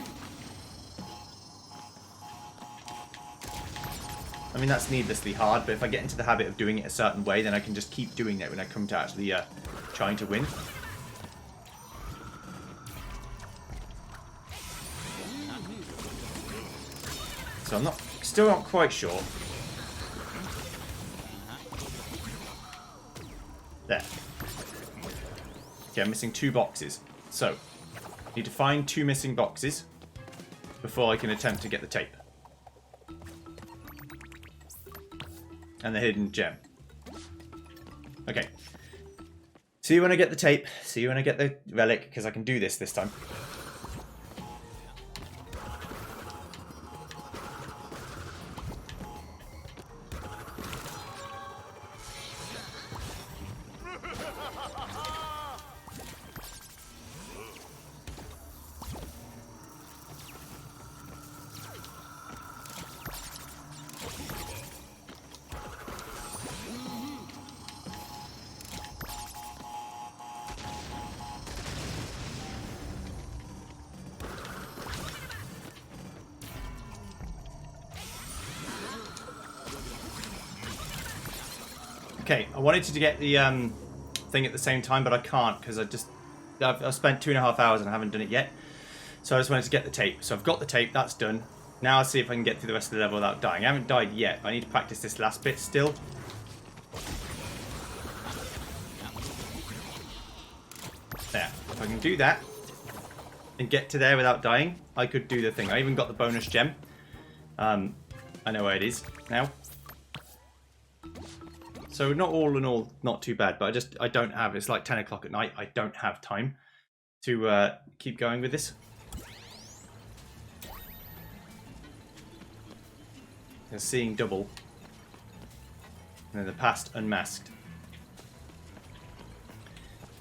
I mean, that's needlessly hard, but if I get into the habit of doing it a certain way, then I can just keep doing it when I come to actually trying to win. So I'm still not quite sure. There. Okay, I'm missing 2 boxes. So, I need to find 2 missing boxes before I can attempt to get the tape. And the hidden gem. Okay. See you when I get the tape. See you when I get the relic, because I can do this time. Okay, I wanted to get the thing at the same time, but I can't because I've spent 2.5 hours and I haven't done it yet. So I just wanted to get the tape. So I've got the tape, that's done. Now I'll see if I can get through the rest of the level without dying. I haven't died yet, but I need to practice this last bit still. If I can do that and get to there without dying, I could do the thing. I even got the bonus gem. I know where it is now. So not all in all, not too bad, but I don't have, it's like 10 o'clock at night. I don't have time to keep going with this. They're seeing double. And then the past unmasked.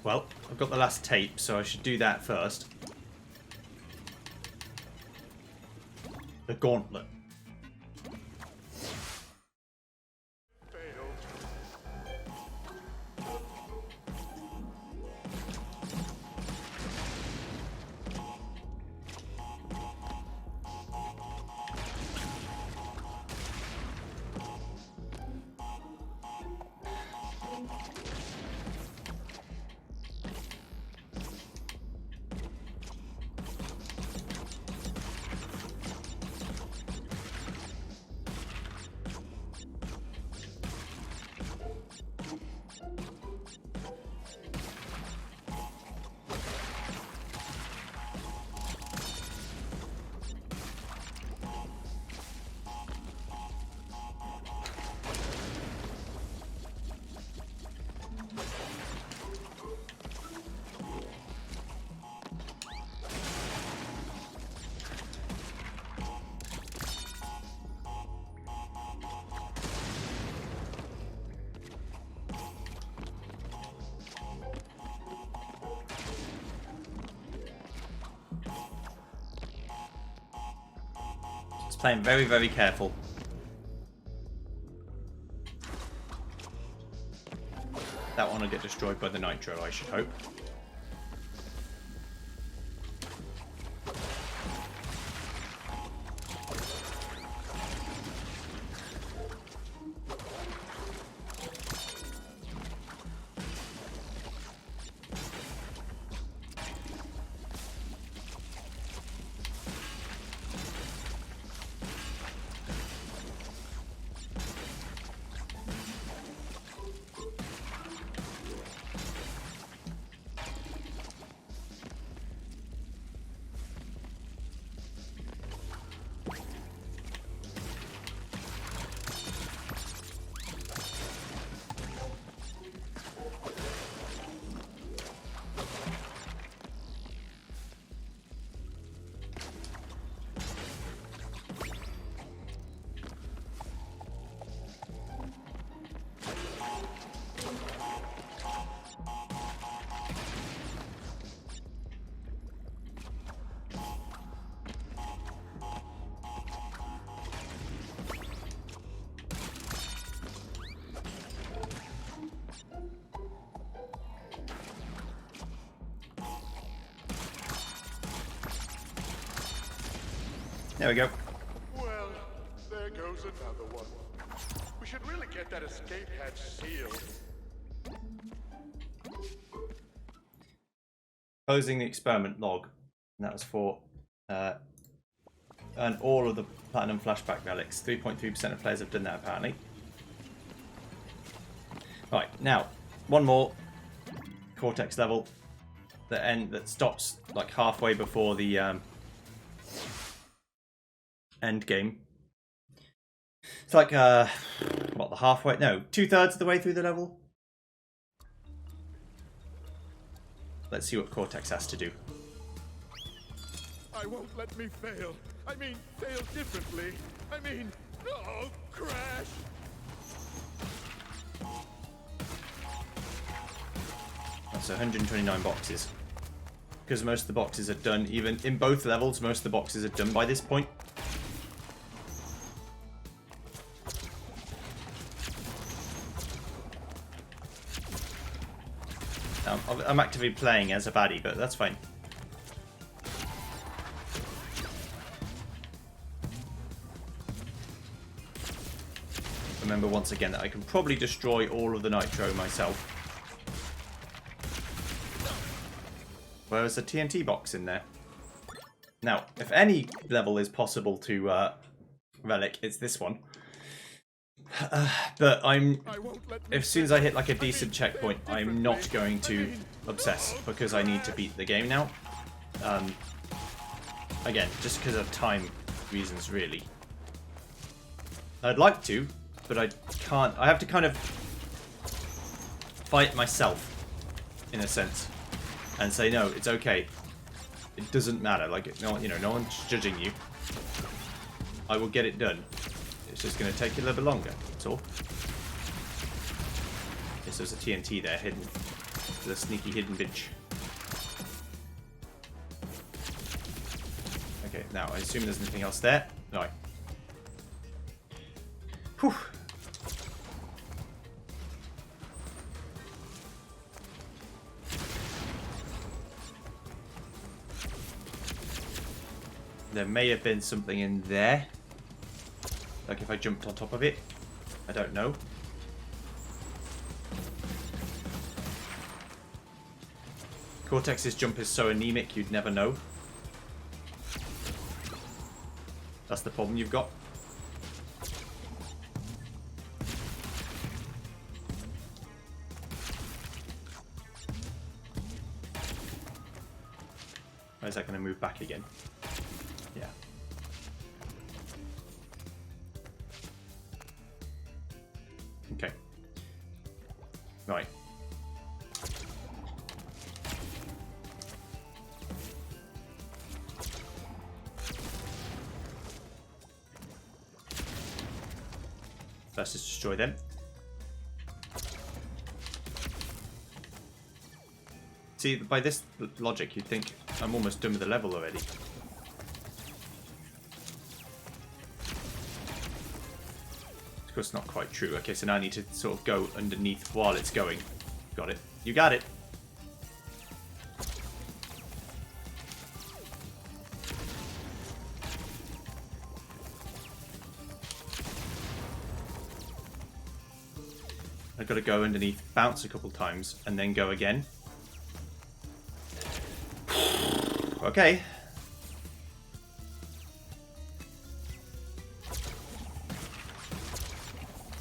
Well, I've got the last tape, so I should do that first. The gauntlet. Playing very, very careful. That one will get destroyed by the nitro, I should hope. There we go. Well, there goes another one. We should really get that escape hatch sealed. Closing the experiment log. And that was for earn all of the platinum flashback relics. 3.3% of players have done that apparently. Right, now, one more Cortex level that stops like halfway before the end game. It's like what, the halfway? No, 2/3 of the way through the level. Let's see what Cortex has to do. I won't let me fail. I mean, fail differently. I mean, oh, crash! That's 129 boxes. Because most of the boxes are done, even in both levels, most of the boxes are done by this point. I'm actively playing as a baddie, but that's fine. Remember once again that I can probably destroy all of the nitro myself. Where's the TNT box in there? Now, if any level is possible to relic, it's this one. But I won't let me as soon as I hit like a decent checkpoint, I'm not going to obsess because I need to beat the game now. Again, just because of time reasons, really. I'd like to, but I can't. I have to kind of fight myself, in a sense, and say no, it's okay. It doesn't matter. Like, no, you know, no one's judging you. I will get it done. It's just going to take a little bit longer. That's all. Yes, there's a TNT there hidden. There's a sneaky hidden bitch. Okay, now I assume there's nothing else there. Right. Whew. There may have been something in there. Like if I jumped on top of it. I don't know. Cortex's jump is so anemic you'd never know. That's the problem you've got. Or is that going to move back again? Yeah. Okay. Right. Let's just destroy them. See, by this logic, you'd think I'm almost done with the level already. Of course, not quite true. Okay, so now I need to sort of go underneath while it's going. Got it. You got it. I've got to go underneath, bounce a couple times, and then go again. Okay.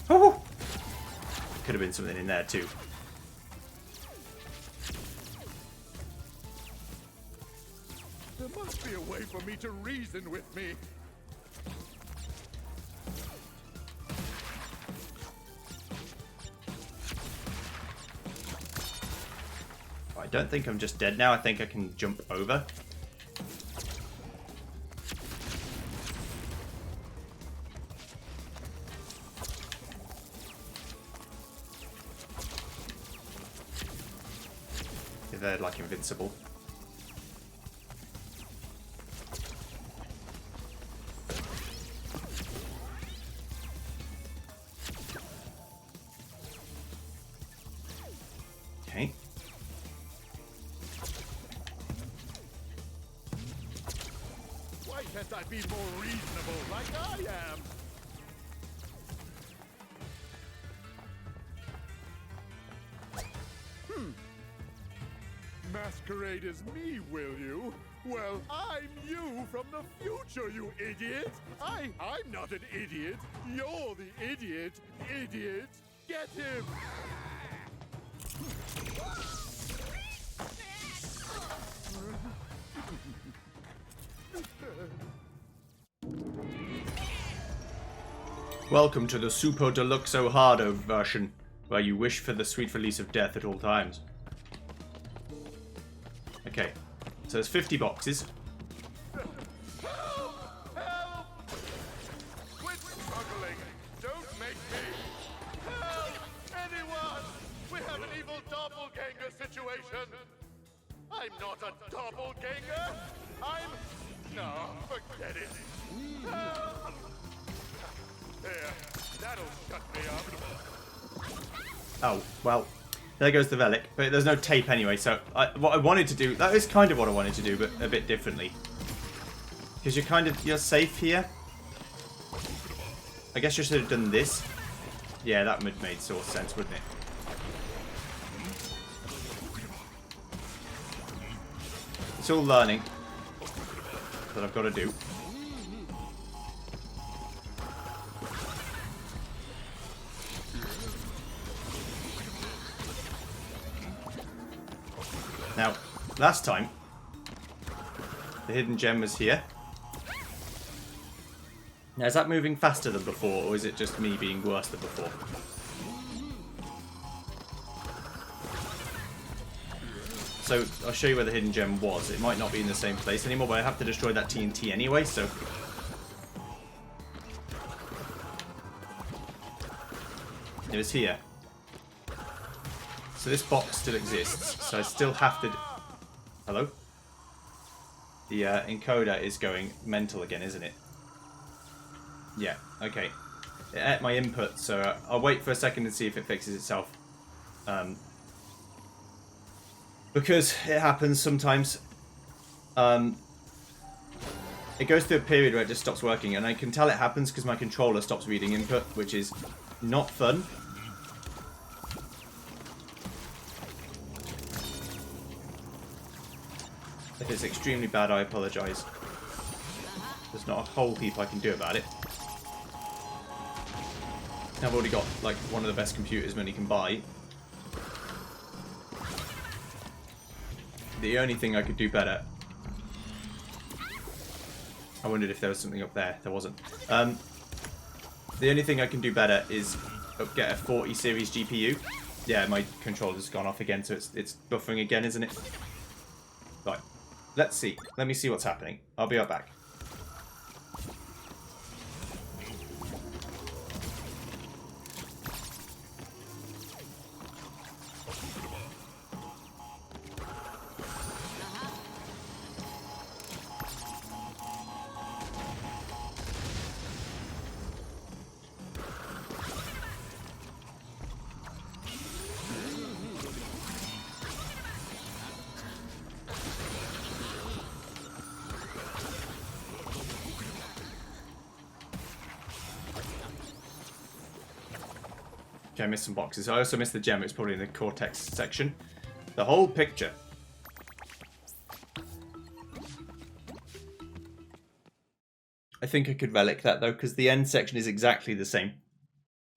Oh! Could have been something in there too. There must be a way for me to reason with me. I don't think I'm just dead now. I think I can jump over. They're like invincible. Okay. Why can't I be more reasonable like I am? Masquerade as me, will you? Well, I'm you from the future, you idiot! I'm not an idiot! You're the idiot! Idiot! Get him! Welcome to the Super Deluxo Hardo version, where you wish for the sweet release of death at all times. Okay, so there's 50 boxes. Help! Help! Quit struggling! Don't make me! Help! Anyone! We have an evil doppelganger situation! I'm not a doppelganger! No, forget it! Help! There, that'll shut me up. Oh, well, there goes the relic. But there's no tape anyway, so what I wanted to do, that is kind of what I wanted to do, but a bit differently. Because you're safe here. I guess you should have done this. Yeah, that would have made sort of sense, wouldn't it? It's all learning that I've got to do. Now, last time, the hidden gem was here. Now, is that moving faster than before, or is it just me being worse than before? So, I'll show you where the hidden gem was. It might not be in the same place anymore, but I have to destroy that TNT anyway, so... It was here. So this box still exists, so I still have to... Hello? The encoder is going mental again, isn't it? Yeah, okay. It ate my input, so I'll wait for a second and see if it fixes itself. Because it happens sometimes. It goes through a period where it just stops working, and I can tell it happens because my controller stops reading input, which is not fun. If it's extremely bad, I apologise. There's not a whole heap I can do about it. I've already got, like, one of the best computers money can buy. The only thing I could do better... I wondered if there was something up there. There wasn't. The only thing I can do better is get a 40 series GPU. Yeah, my controller's gone off again, so it's buffering again, isn't it? Right. Let's see. Let me see what's happening. I'll be right back. Okay, I missed some boxes. I also missed the gem. It's probably in the Cortex section. The whole picture. I think I could relic that though, because the end section is exactly the same.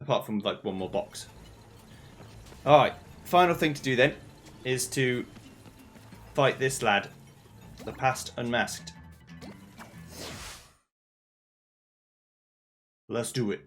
Apart from like one more box. Alright, final thing to do then is to fight this lad. The Past Unmasked. Let's do it.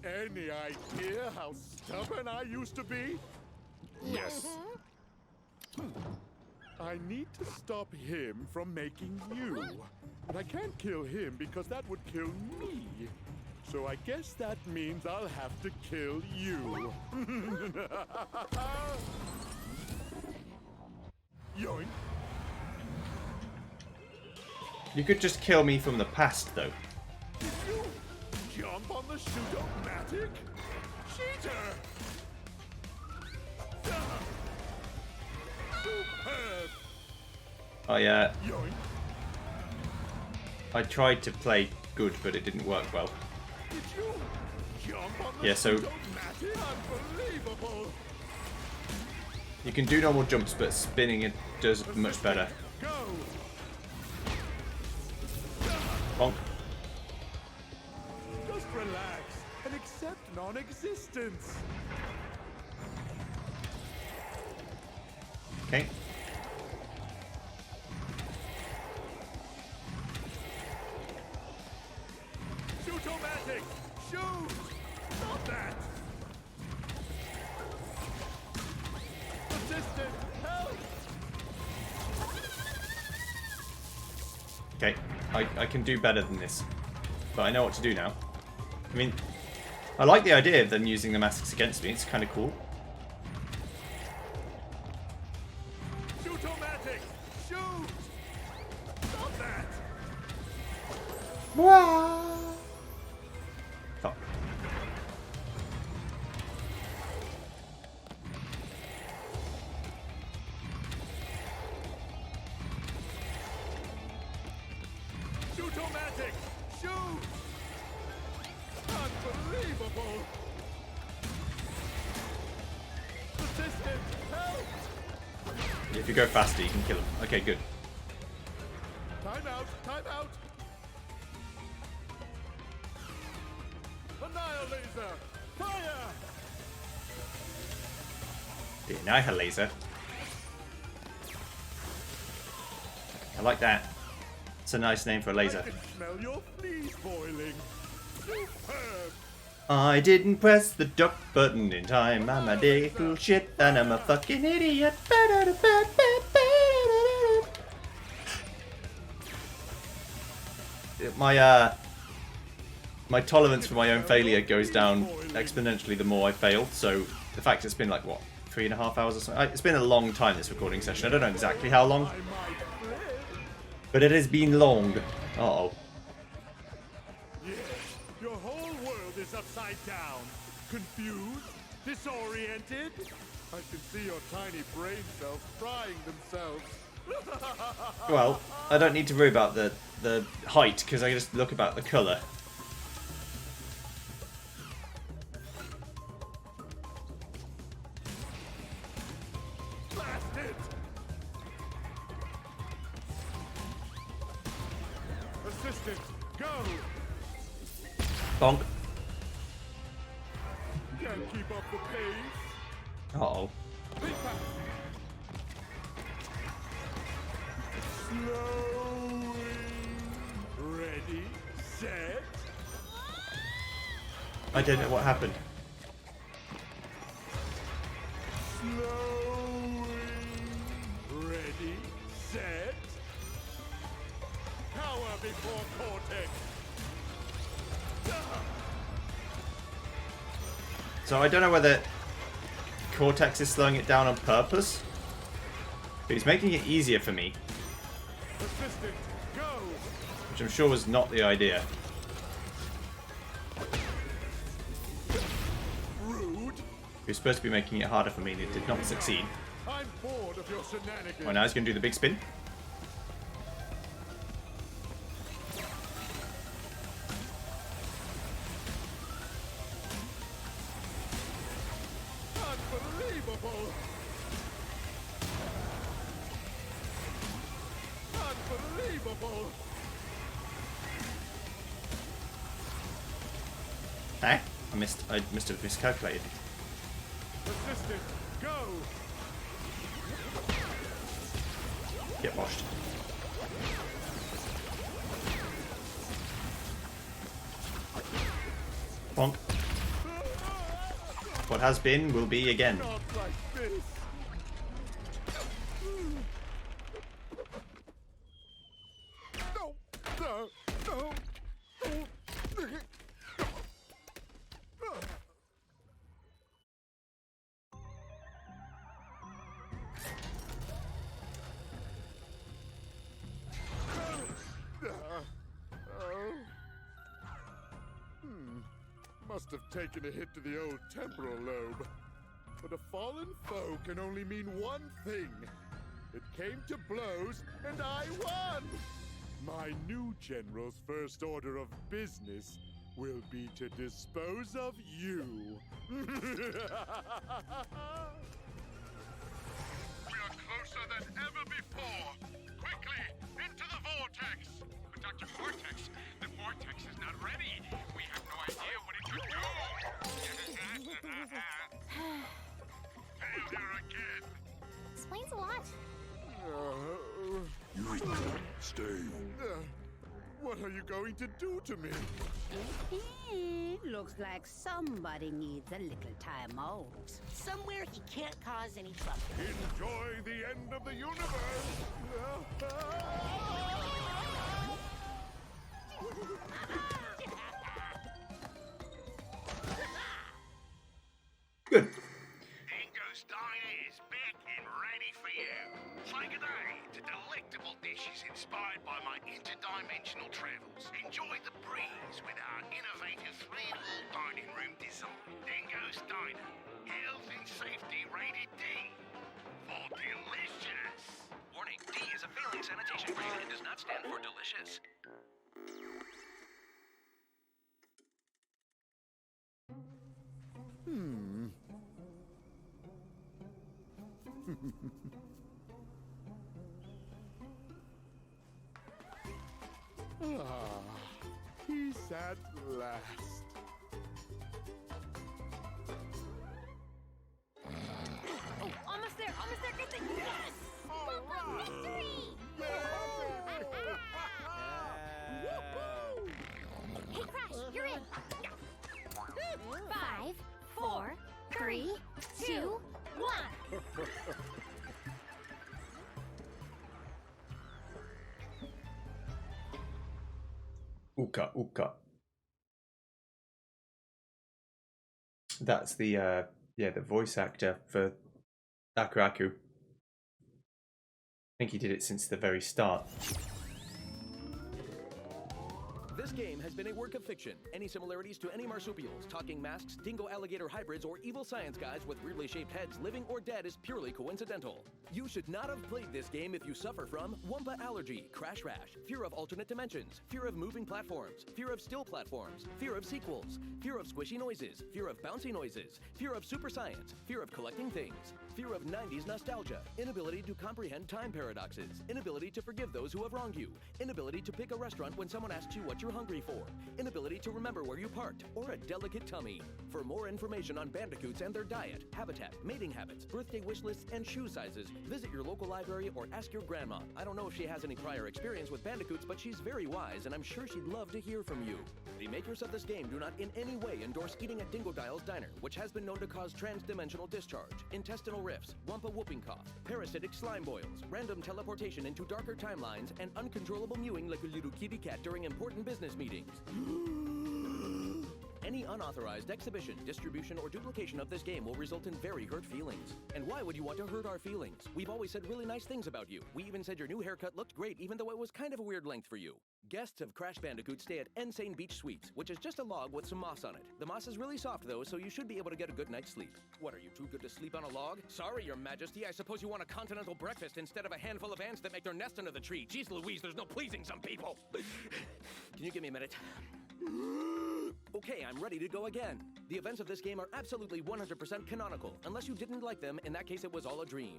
Any idea how stubborn I used to be? Yes. I need to stop him from making you. But I can't kill him because that would kill me. So I guess that means I'll have to kill you. Yoink. You could just kill me from the past though. Did you jump on the shoot-o-matic? Cheater! Superb! Yoink. I tried to play good, but it didn't work well. Did you jump on the Yeah, so shoot-o-matic? Unbelievable! you can do normal jumps, but spinning it does much better. Go! Bonk. Just relax and accept non-existence. Okay. Shoot-o-matic! Shoot! Stop that! Assistant, help! Okay. I can do better than this. But I know what to do now. I mean, I like the idea of them using the masks against me. It's kind of cool. Shoot-o-matic! Shoot! Stop that! Stop. Shoot-o-matic! Shoot! Unbelievable! If you go faster, you can kill him. Okay, good. Time out! Time out! Annihilate! Fire! The Annihilazor. I like that. It's a nice name for a laser. I can smell your fleas boiling. Superb! I didn't press the duck button in time. I'm a little shit and I'm a fucking idiot. My tolerance for my own failure goes down exponentially the more I fail. So the fact it's been like what, 3.5 hours or something. It's been a long time, this recording session. I don't know exactly how long, I might flip. but it has been long. Uh-oh. Yes, your whole world is upside down. Confused? Disoriented? I can see your tiny brain cells frying themselves. Well, I don't need to worry about the height because I just look about the colour. Blast it! Assistant, go! Bonk. Can't keep up the pace. Uh-oh. Think fast. Slowing. Ready, set. I don't know what happened. Slowing. Ready, set. Power before Cortex. So I don't know whether Cortex is slowing it down on purpose, but he's making it easier for me, Assistant, go. which I'm sure was not the idea. Rude. He was supposed to be making it harder for me and it did not succeed. I'm bored of your shenanigans. Oh, now he's going to do the big spin. Unbelievable. Unbelievable. Eh? I must have miscalculated. Assistant, go. Get washed. Bonk. What has been will be again. Not like this. No, no, no. Must have taken a hit to the old temporal lobe. But a fallen foe can only mean one thing. It came to blows, and I won! My new general's first order of business will be to dispose of you. We are closer than ever before. Quickly, into the vortex! But Dr. Cortex, the vortex is not ready. We have no idea what it could do. Failure again! Explains a lot. Stay. What are you going to do to me? Looks like somebody needs a little time out. Somewhere he can't cause any trouble. Enjoy the end of the universe! Good. Dingo's Diner is back and ready for you. Say good day to delectable dishes inspired by my interdimensional travels. Enjoy the breeze with our innovative three-in-one dining room design. Dingo's Diner. Health and safety rated D. For delicious. Warning, D is a failing sanitation grade and does not stand for delicious. Peace at last. Oh, almost there, almost there. Good thing. Yes! Whoop, victory! Hey, Crash, you're in. 5, 4, 3, 2, 1. Uka. That's the the voice actor for Aku Aku. I think he did it since the very start. This game has been a work of fiction. Any similarities to any marsupials, talking masks, dingo alligator hybrids, or evil science guys with weirdly shaped heads, living or dead, is purely coincidental. You should not have played this game if you suffer from Wumpa allergy, crash rash, fear of alternate dimensions, fear of moving platforms, fear of still platforms, fear of sequels, fear of squishy noises, fear of bouncy noises, fear of super science, fear of collecting things, fear of 90s nostalgia, inability to comprehend time paradoxes, inability to forgive those who have wronged you, inability to pick a restaurant when someone asks you what you're hungry for, inability to remember where you parked, or a delicate tummy. For more information on bandicoots and their diet, habitat, mating habits, birthday wish lists, and shoe sizes, visit your local library or ask your grandma. I don't know if she has any prior experience with bandicoots, but she's very wise, and I'm sure she'd love to hear from you. The makers of this game do not in any way endorse eating at Dingo Dial's Diner, which has been known to cause trans-dimensional discharge, intestinal rifts, Wumpa whooping cough, parasitic slime boils, random teleportation into darker timelines, and uncontrollable mewing like a little kitty cat during important business meetings. Any unauthorized exhibition, distribution, or duplication of this game will result in very hurt feelings. And why would you want to hurt our feelings? We've always said really nice things about you. We even said your new haircut looked great, even though it was kind of a weird length for you. Guests of Crash Bandicoot stay at Insane Beach Suites, which is just a log with some moss on it. The moss is really soft, though, so you should be able to get a good night's sleep. What, are you too good to sleep on a log? Sorry, Your Majesty, I suppose you want a continental breakfast instead of a handful of ants that make their nest under the tree. Jeez Louise, there's no pleasing some people. Can you give me a minute? Okay, I'm ready to go again. The events of this game are absolutely 100% canonical. Unless you didn't like them, in that case it was all a dream.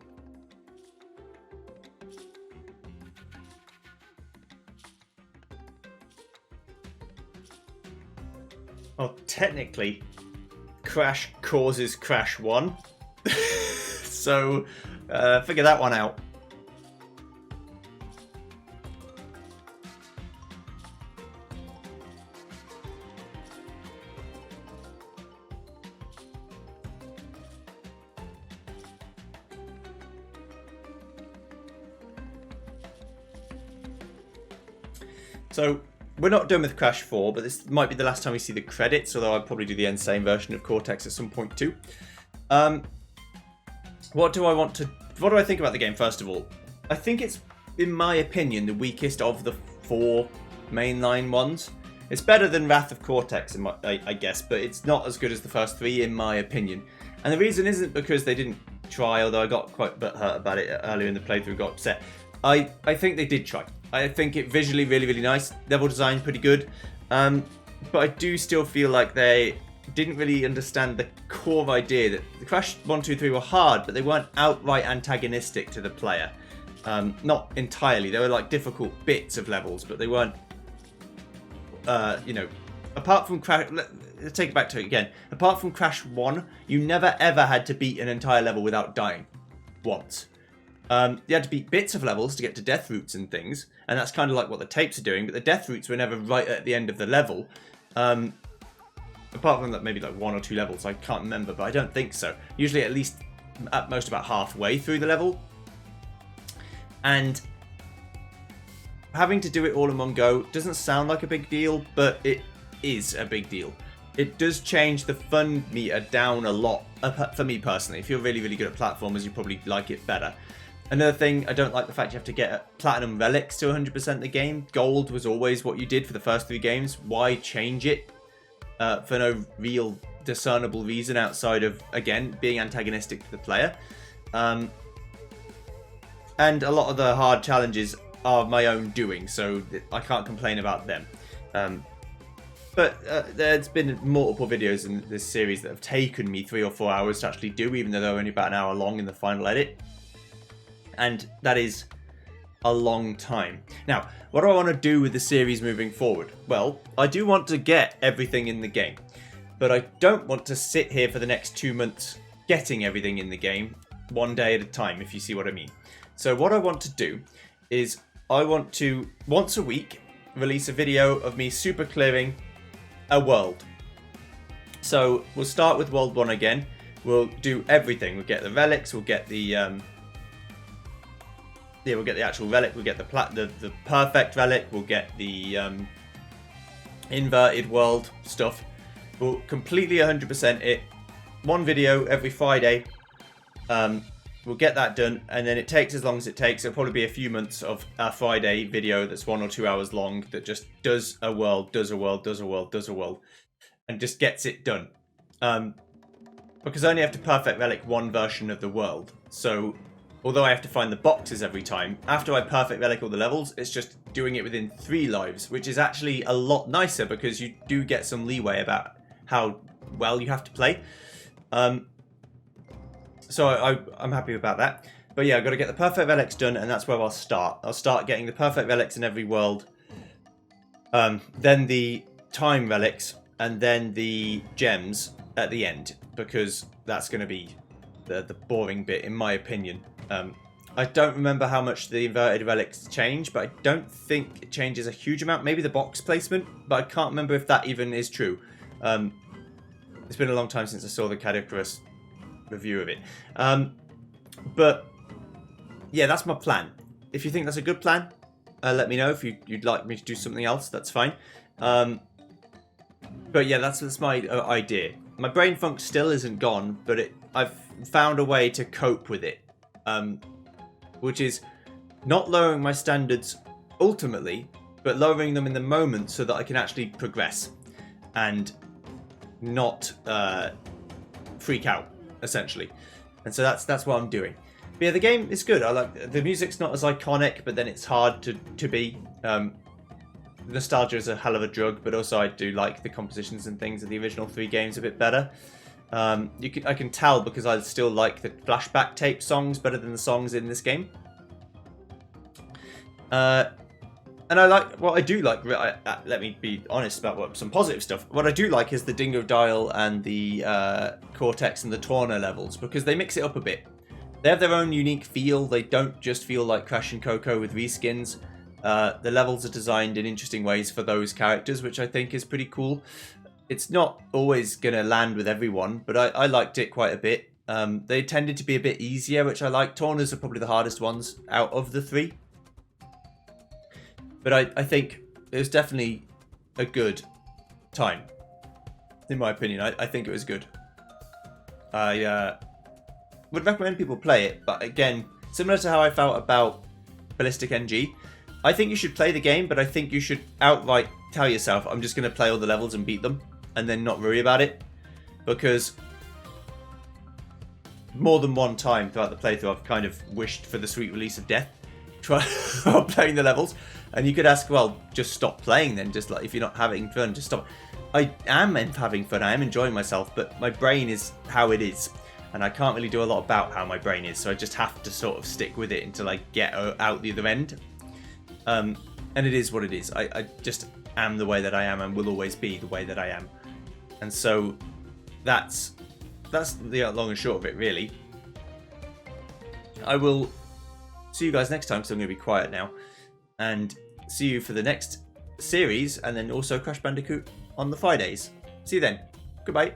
Well, technically, Crash causes Crash 1. So, figure that one out. So, we're not done with Crash 4, but this might be the last time we see the credits, although I'll probably do the insane version of Cortex at some point too. What do I think about the game, first of all? I think it's, in my opinion, the weakest of the 4 mainline ones. It's better than Wrath of Cortex, I guess, but it's not as good as the first 3, in my opinion. And the reason isn't because they didn't try, although I got quite butthurt about it earlier in the playthrough, got upset. I think they did try. I think it visually really nice. Level design pretty good. But I do still feel like they didn't really understand the core idea that the Crash 1, 2, 3 were hard, but they weren't outright antagonistic to the player. Not entirely. They were like difficult bits of levels, but they weren't, apart from Crash... Let's take it back to it again. Apart from Crash 1, you never ever had to beat an entire level without dying. Once. You had to beat bits of levels to get to death routes and things, and that's kind of like what the tapes are doing, but the death routes were never right at the end of the level. Apart from that, maybe like 1 or 2 levels, I can't remember, but I don't think so. Usually at least, at most, about halfway through the level. And having to do it all in one go doesn't sound like a big deal, but it is a big deal. It does change the fun meter down a lot, for me personally. If you're really good at platformers, you probably like it better. Another thing, I don't like the fact you have to get platinum relics to 100% the game. Gold was always what you did for the first 3 games. Why change it for no real discernible reason outside of, again, being antagonistic to the player? And a lot of the hard challenges are my own doing, so I can't complain about them. But there's been multiple videos in this series that have taken me 3 or 4 hours to actually do, even though they're only about an hour long in the final edit. And that is a long time. Now, what do I want to do with the series moving forward? Well, I do want to get everything in the game, but I don't want to sit here for the next 2 months getting everything in the game one day at a time, if you see what I mean. So what I want to do is I want to, once a week, release a video of me super clearing a world. So we'll start with World 1 again. We'll do everything. We'll get the relics, we'll get the we'll get the actual relic, we'll get the perfect relic, we'll get the inverted world stuff. We'll completely 100% it. One video every Friday. We'll get that done, and then it takes as long as it takes. It'll probably be a few months of a Friday video that's 1 or 2 hours long that just does a world, does a world, does a world, does a world, and just gets it done. Because I only have to perfect relic one version of the world, so although I have to find the boxes every time, after I perfect relic all the levels, it's just doing it within 3 lives, which is actually a lot nicer because you do get some leeway about how well you have to play. So I'm happy about that. But yeah, I've got to get the perfect relics done, and that's where I'll start. I'll start getting the perfect relics in every world, then the time relics, and then the gems at the end, because that's going to be the boring bit, in my opinion. I don't remember how much the inverted relics change, but I don't think it changes a huge amount. Maybe the box placement, but I can't remember if that even is true. It's been a long time since I saw the Cadocurus review of it. But yeah, that's my plan. If you think that's a good plan, let me know. If you'd like me to do something else, that's fine. But yeah, that's my idea. My brain funk still isn't gone, but I've found a way to cope with it, which is not lowering my standards ultimately, but lowering them in the moment so that I can actually progress and not freak out, essentially. And so that's what I'm doing. But yeah, the game is good. I like the music's not as iconic, but then it's hard to be. Nostalgia is a hell of a drug, but also I do like the compositions and things of the original 3 games a bit better. I can tell because I still like the flashback tape songs better than the songs in this game. And I like, what I do like, let me be honest about some positive stuff. What I do like is the Dingodile and the Cortex and the Torna levels, because they mix it up a bit. They have their own unique feel. They don't just feel like Crash and Coco with reskins. The levels are designed in interesting ways for those characters, which I think is pretty cool. It's not always going to land with everyone, but I liked it quite a bit. They tended to be a bit easier, which I like. Tornas are probably the hardest ones out of the 3. But I think it was definitely a good time, in my opinion. I think it was good. I would recommend people play it, but again, similar to how I felt about Ballistic NG, I think you should play the game, but I think you should outright tell yourself, I'm just going to play all the levels and beat them, and then not worry about it. Because more than one time throughout the playthrough, I've kind of wished for the sweet release of death while playing the levels. And you could ask, well, just stop playing then. Just like, if you're not having fun, just stop. I am having fun, I am enjoying myself, but my brain is how it is. And I can't really do a lot about how my brain is, so I just have to sort of stick with it until I get out the other end. And it is what it is. I just am the way that I am and will always be the way that I am. And so that's the long and short of it, really. I will see you guys next time, so I'm going to be quiet now. And see you for the next series, and then also Crash Bandicoot on the Fridays. See you then. Goodbye.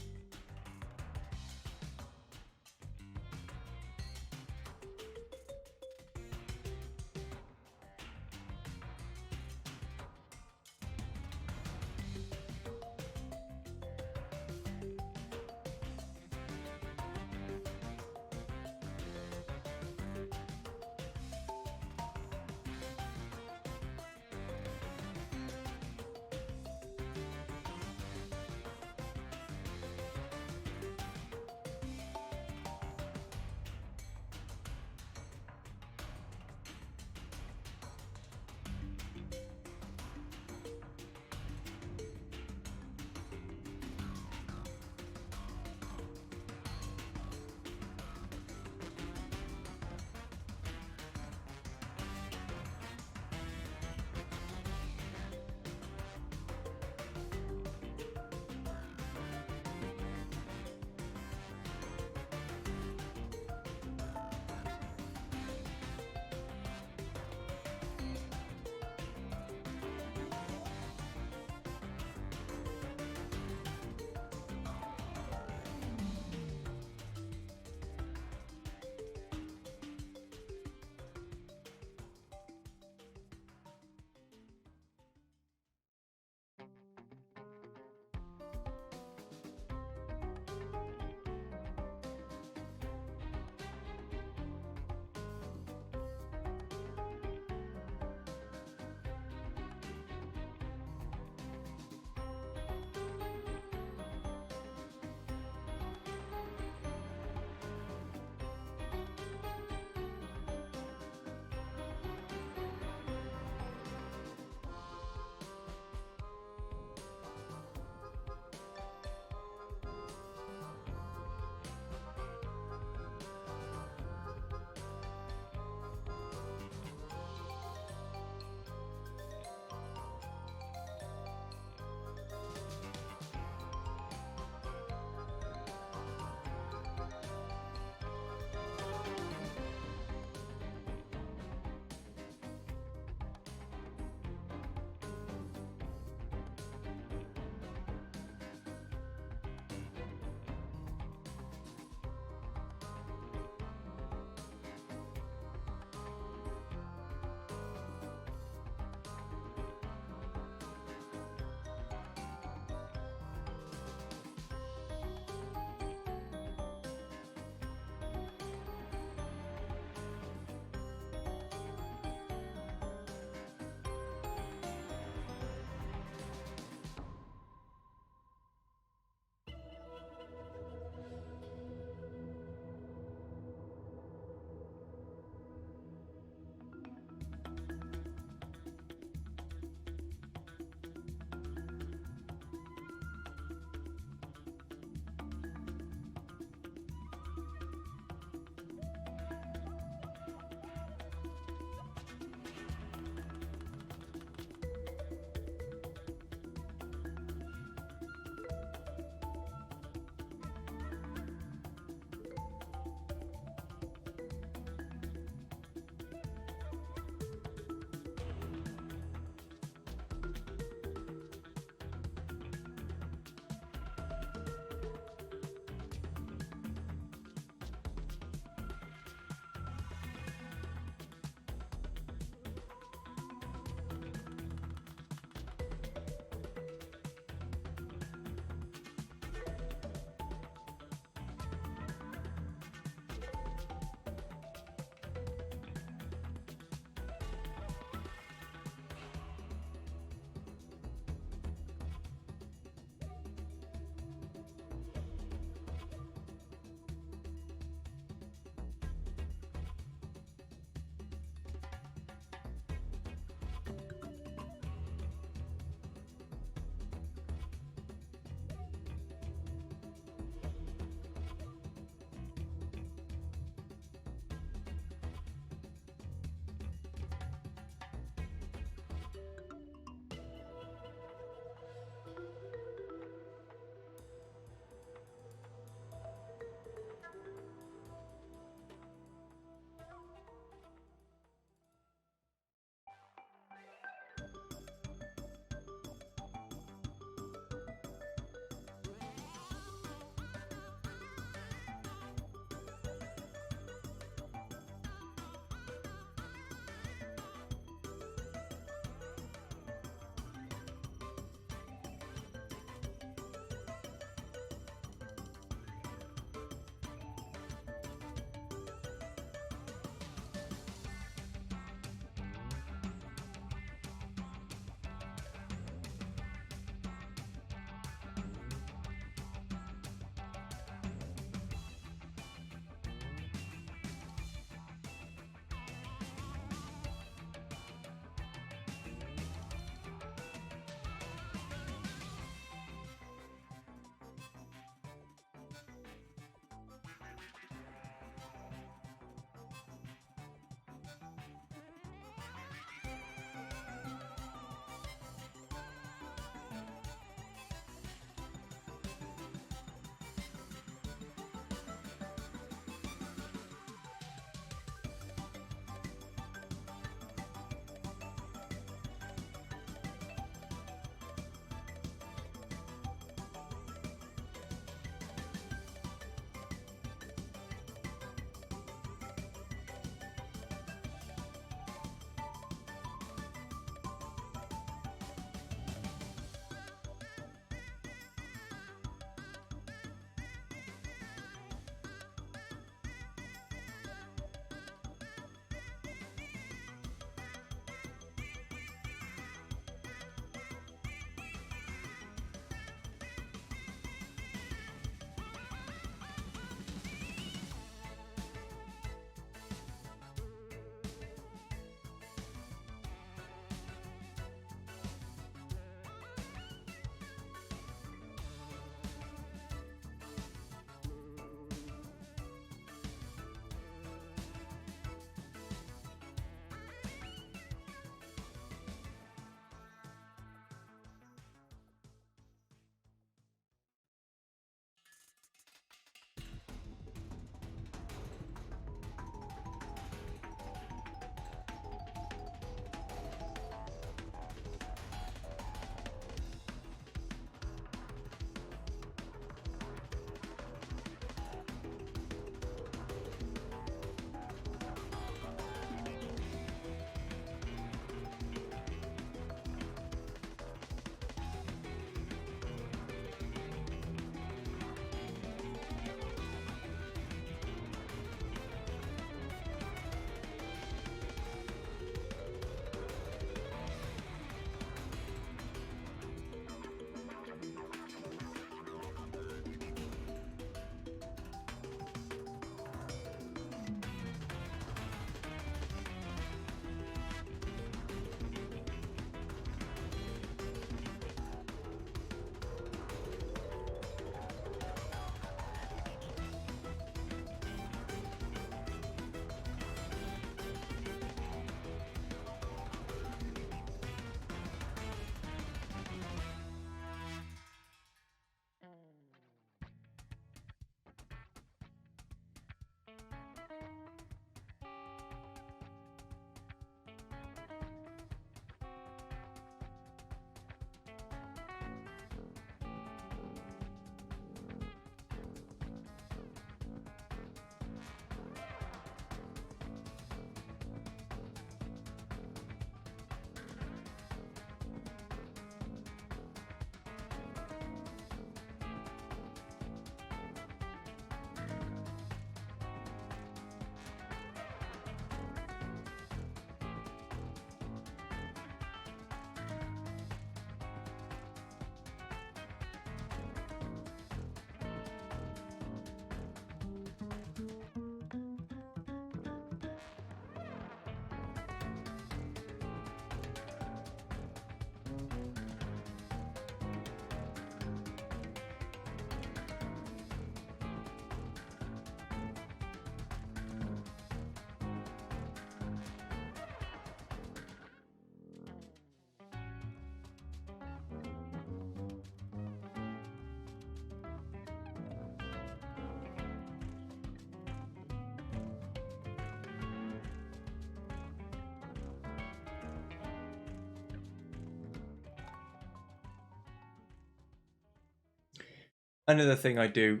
another thing I do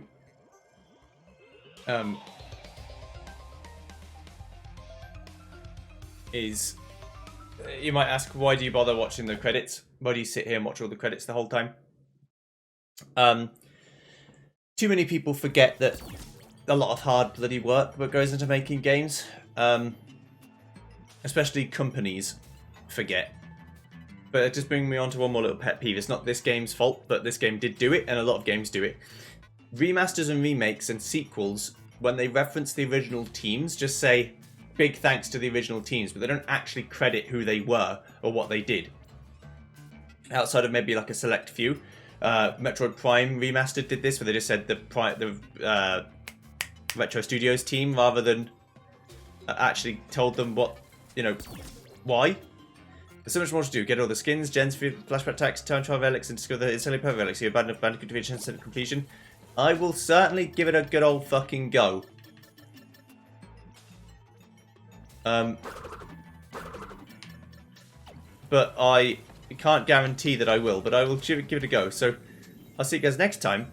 is, you might ask, why do you bother watching the credits? Why do you sit here and watch all the credits the whole time? Too many people forget that a lot of hard bloody work that goes into making games. Especially companies forget. But it just brings me on to one more little pet peeve. It's not this game's fault, but this game did do it, and a lot of games do it. Remasters and remakes and sequels, when they reference the original teams, just say, big thanks to the original teams, but they don't actually credit who they were or what they did. Outside of maybe like a select few. Metroid Prime Remastered did this, where they just said the Retro Studios team, rather than actually told them what, you know, why. There's so much more to do. Get all the skins, gens, flashback attacks, time trial relics, and discover the instantly perfect relics. You're bad enough Bandicoot to reach instant completion. I will certainly give it a good old fucking go. But I can't guarantee that I will, but I will give it a go. So I'll see you guys next time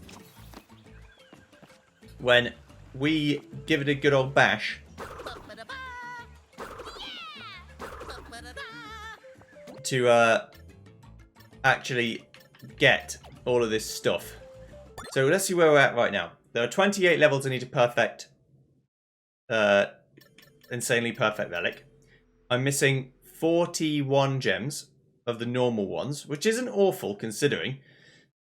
when we give it a good old bash to actually get all of this stuff. So let's see where we're at right now. There are 28 levels I need to perfect Insanely Perfect Relic. I'm missing 41 gems of the normal ones, which isn't awful considering.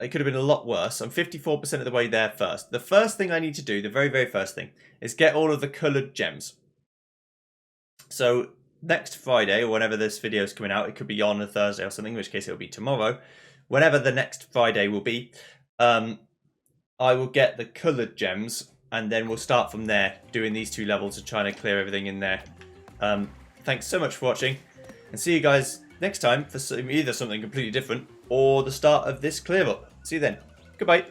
It could have been a lot worse. I'm 54% of the way there first. The first thing I need to do, the very, very first thing, is get all of the coloured gems. So next Friday, or whenever this video is coming out, it could be on a Thursday or something, in which case it will be tomorrow. Whenever the next Friday will be, I will get the coloured gems, and then we'll start from there, doing these 2 levels and trying to clear everything in there. Thanks so much for watching, and see you guys next time for either something completely different or the start of this clear up. See you then. Goodbye.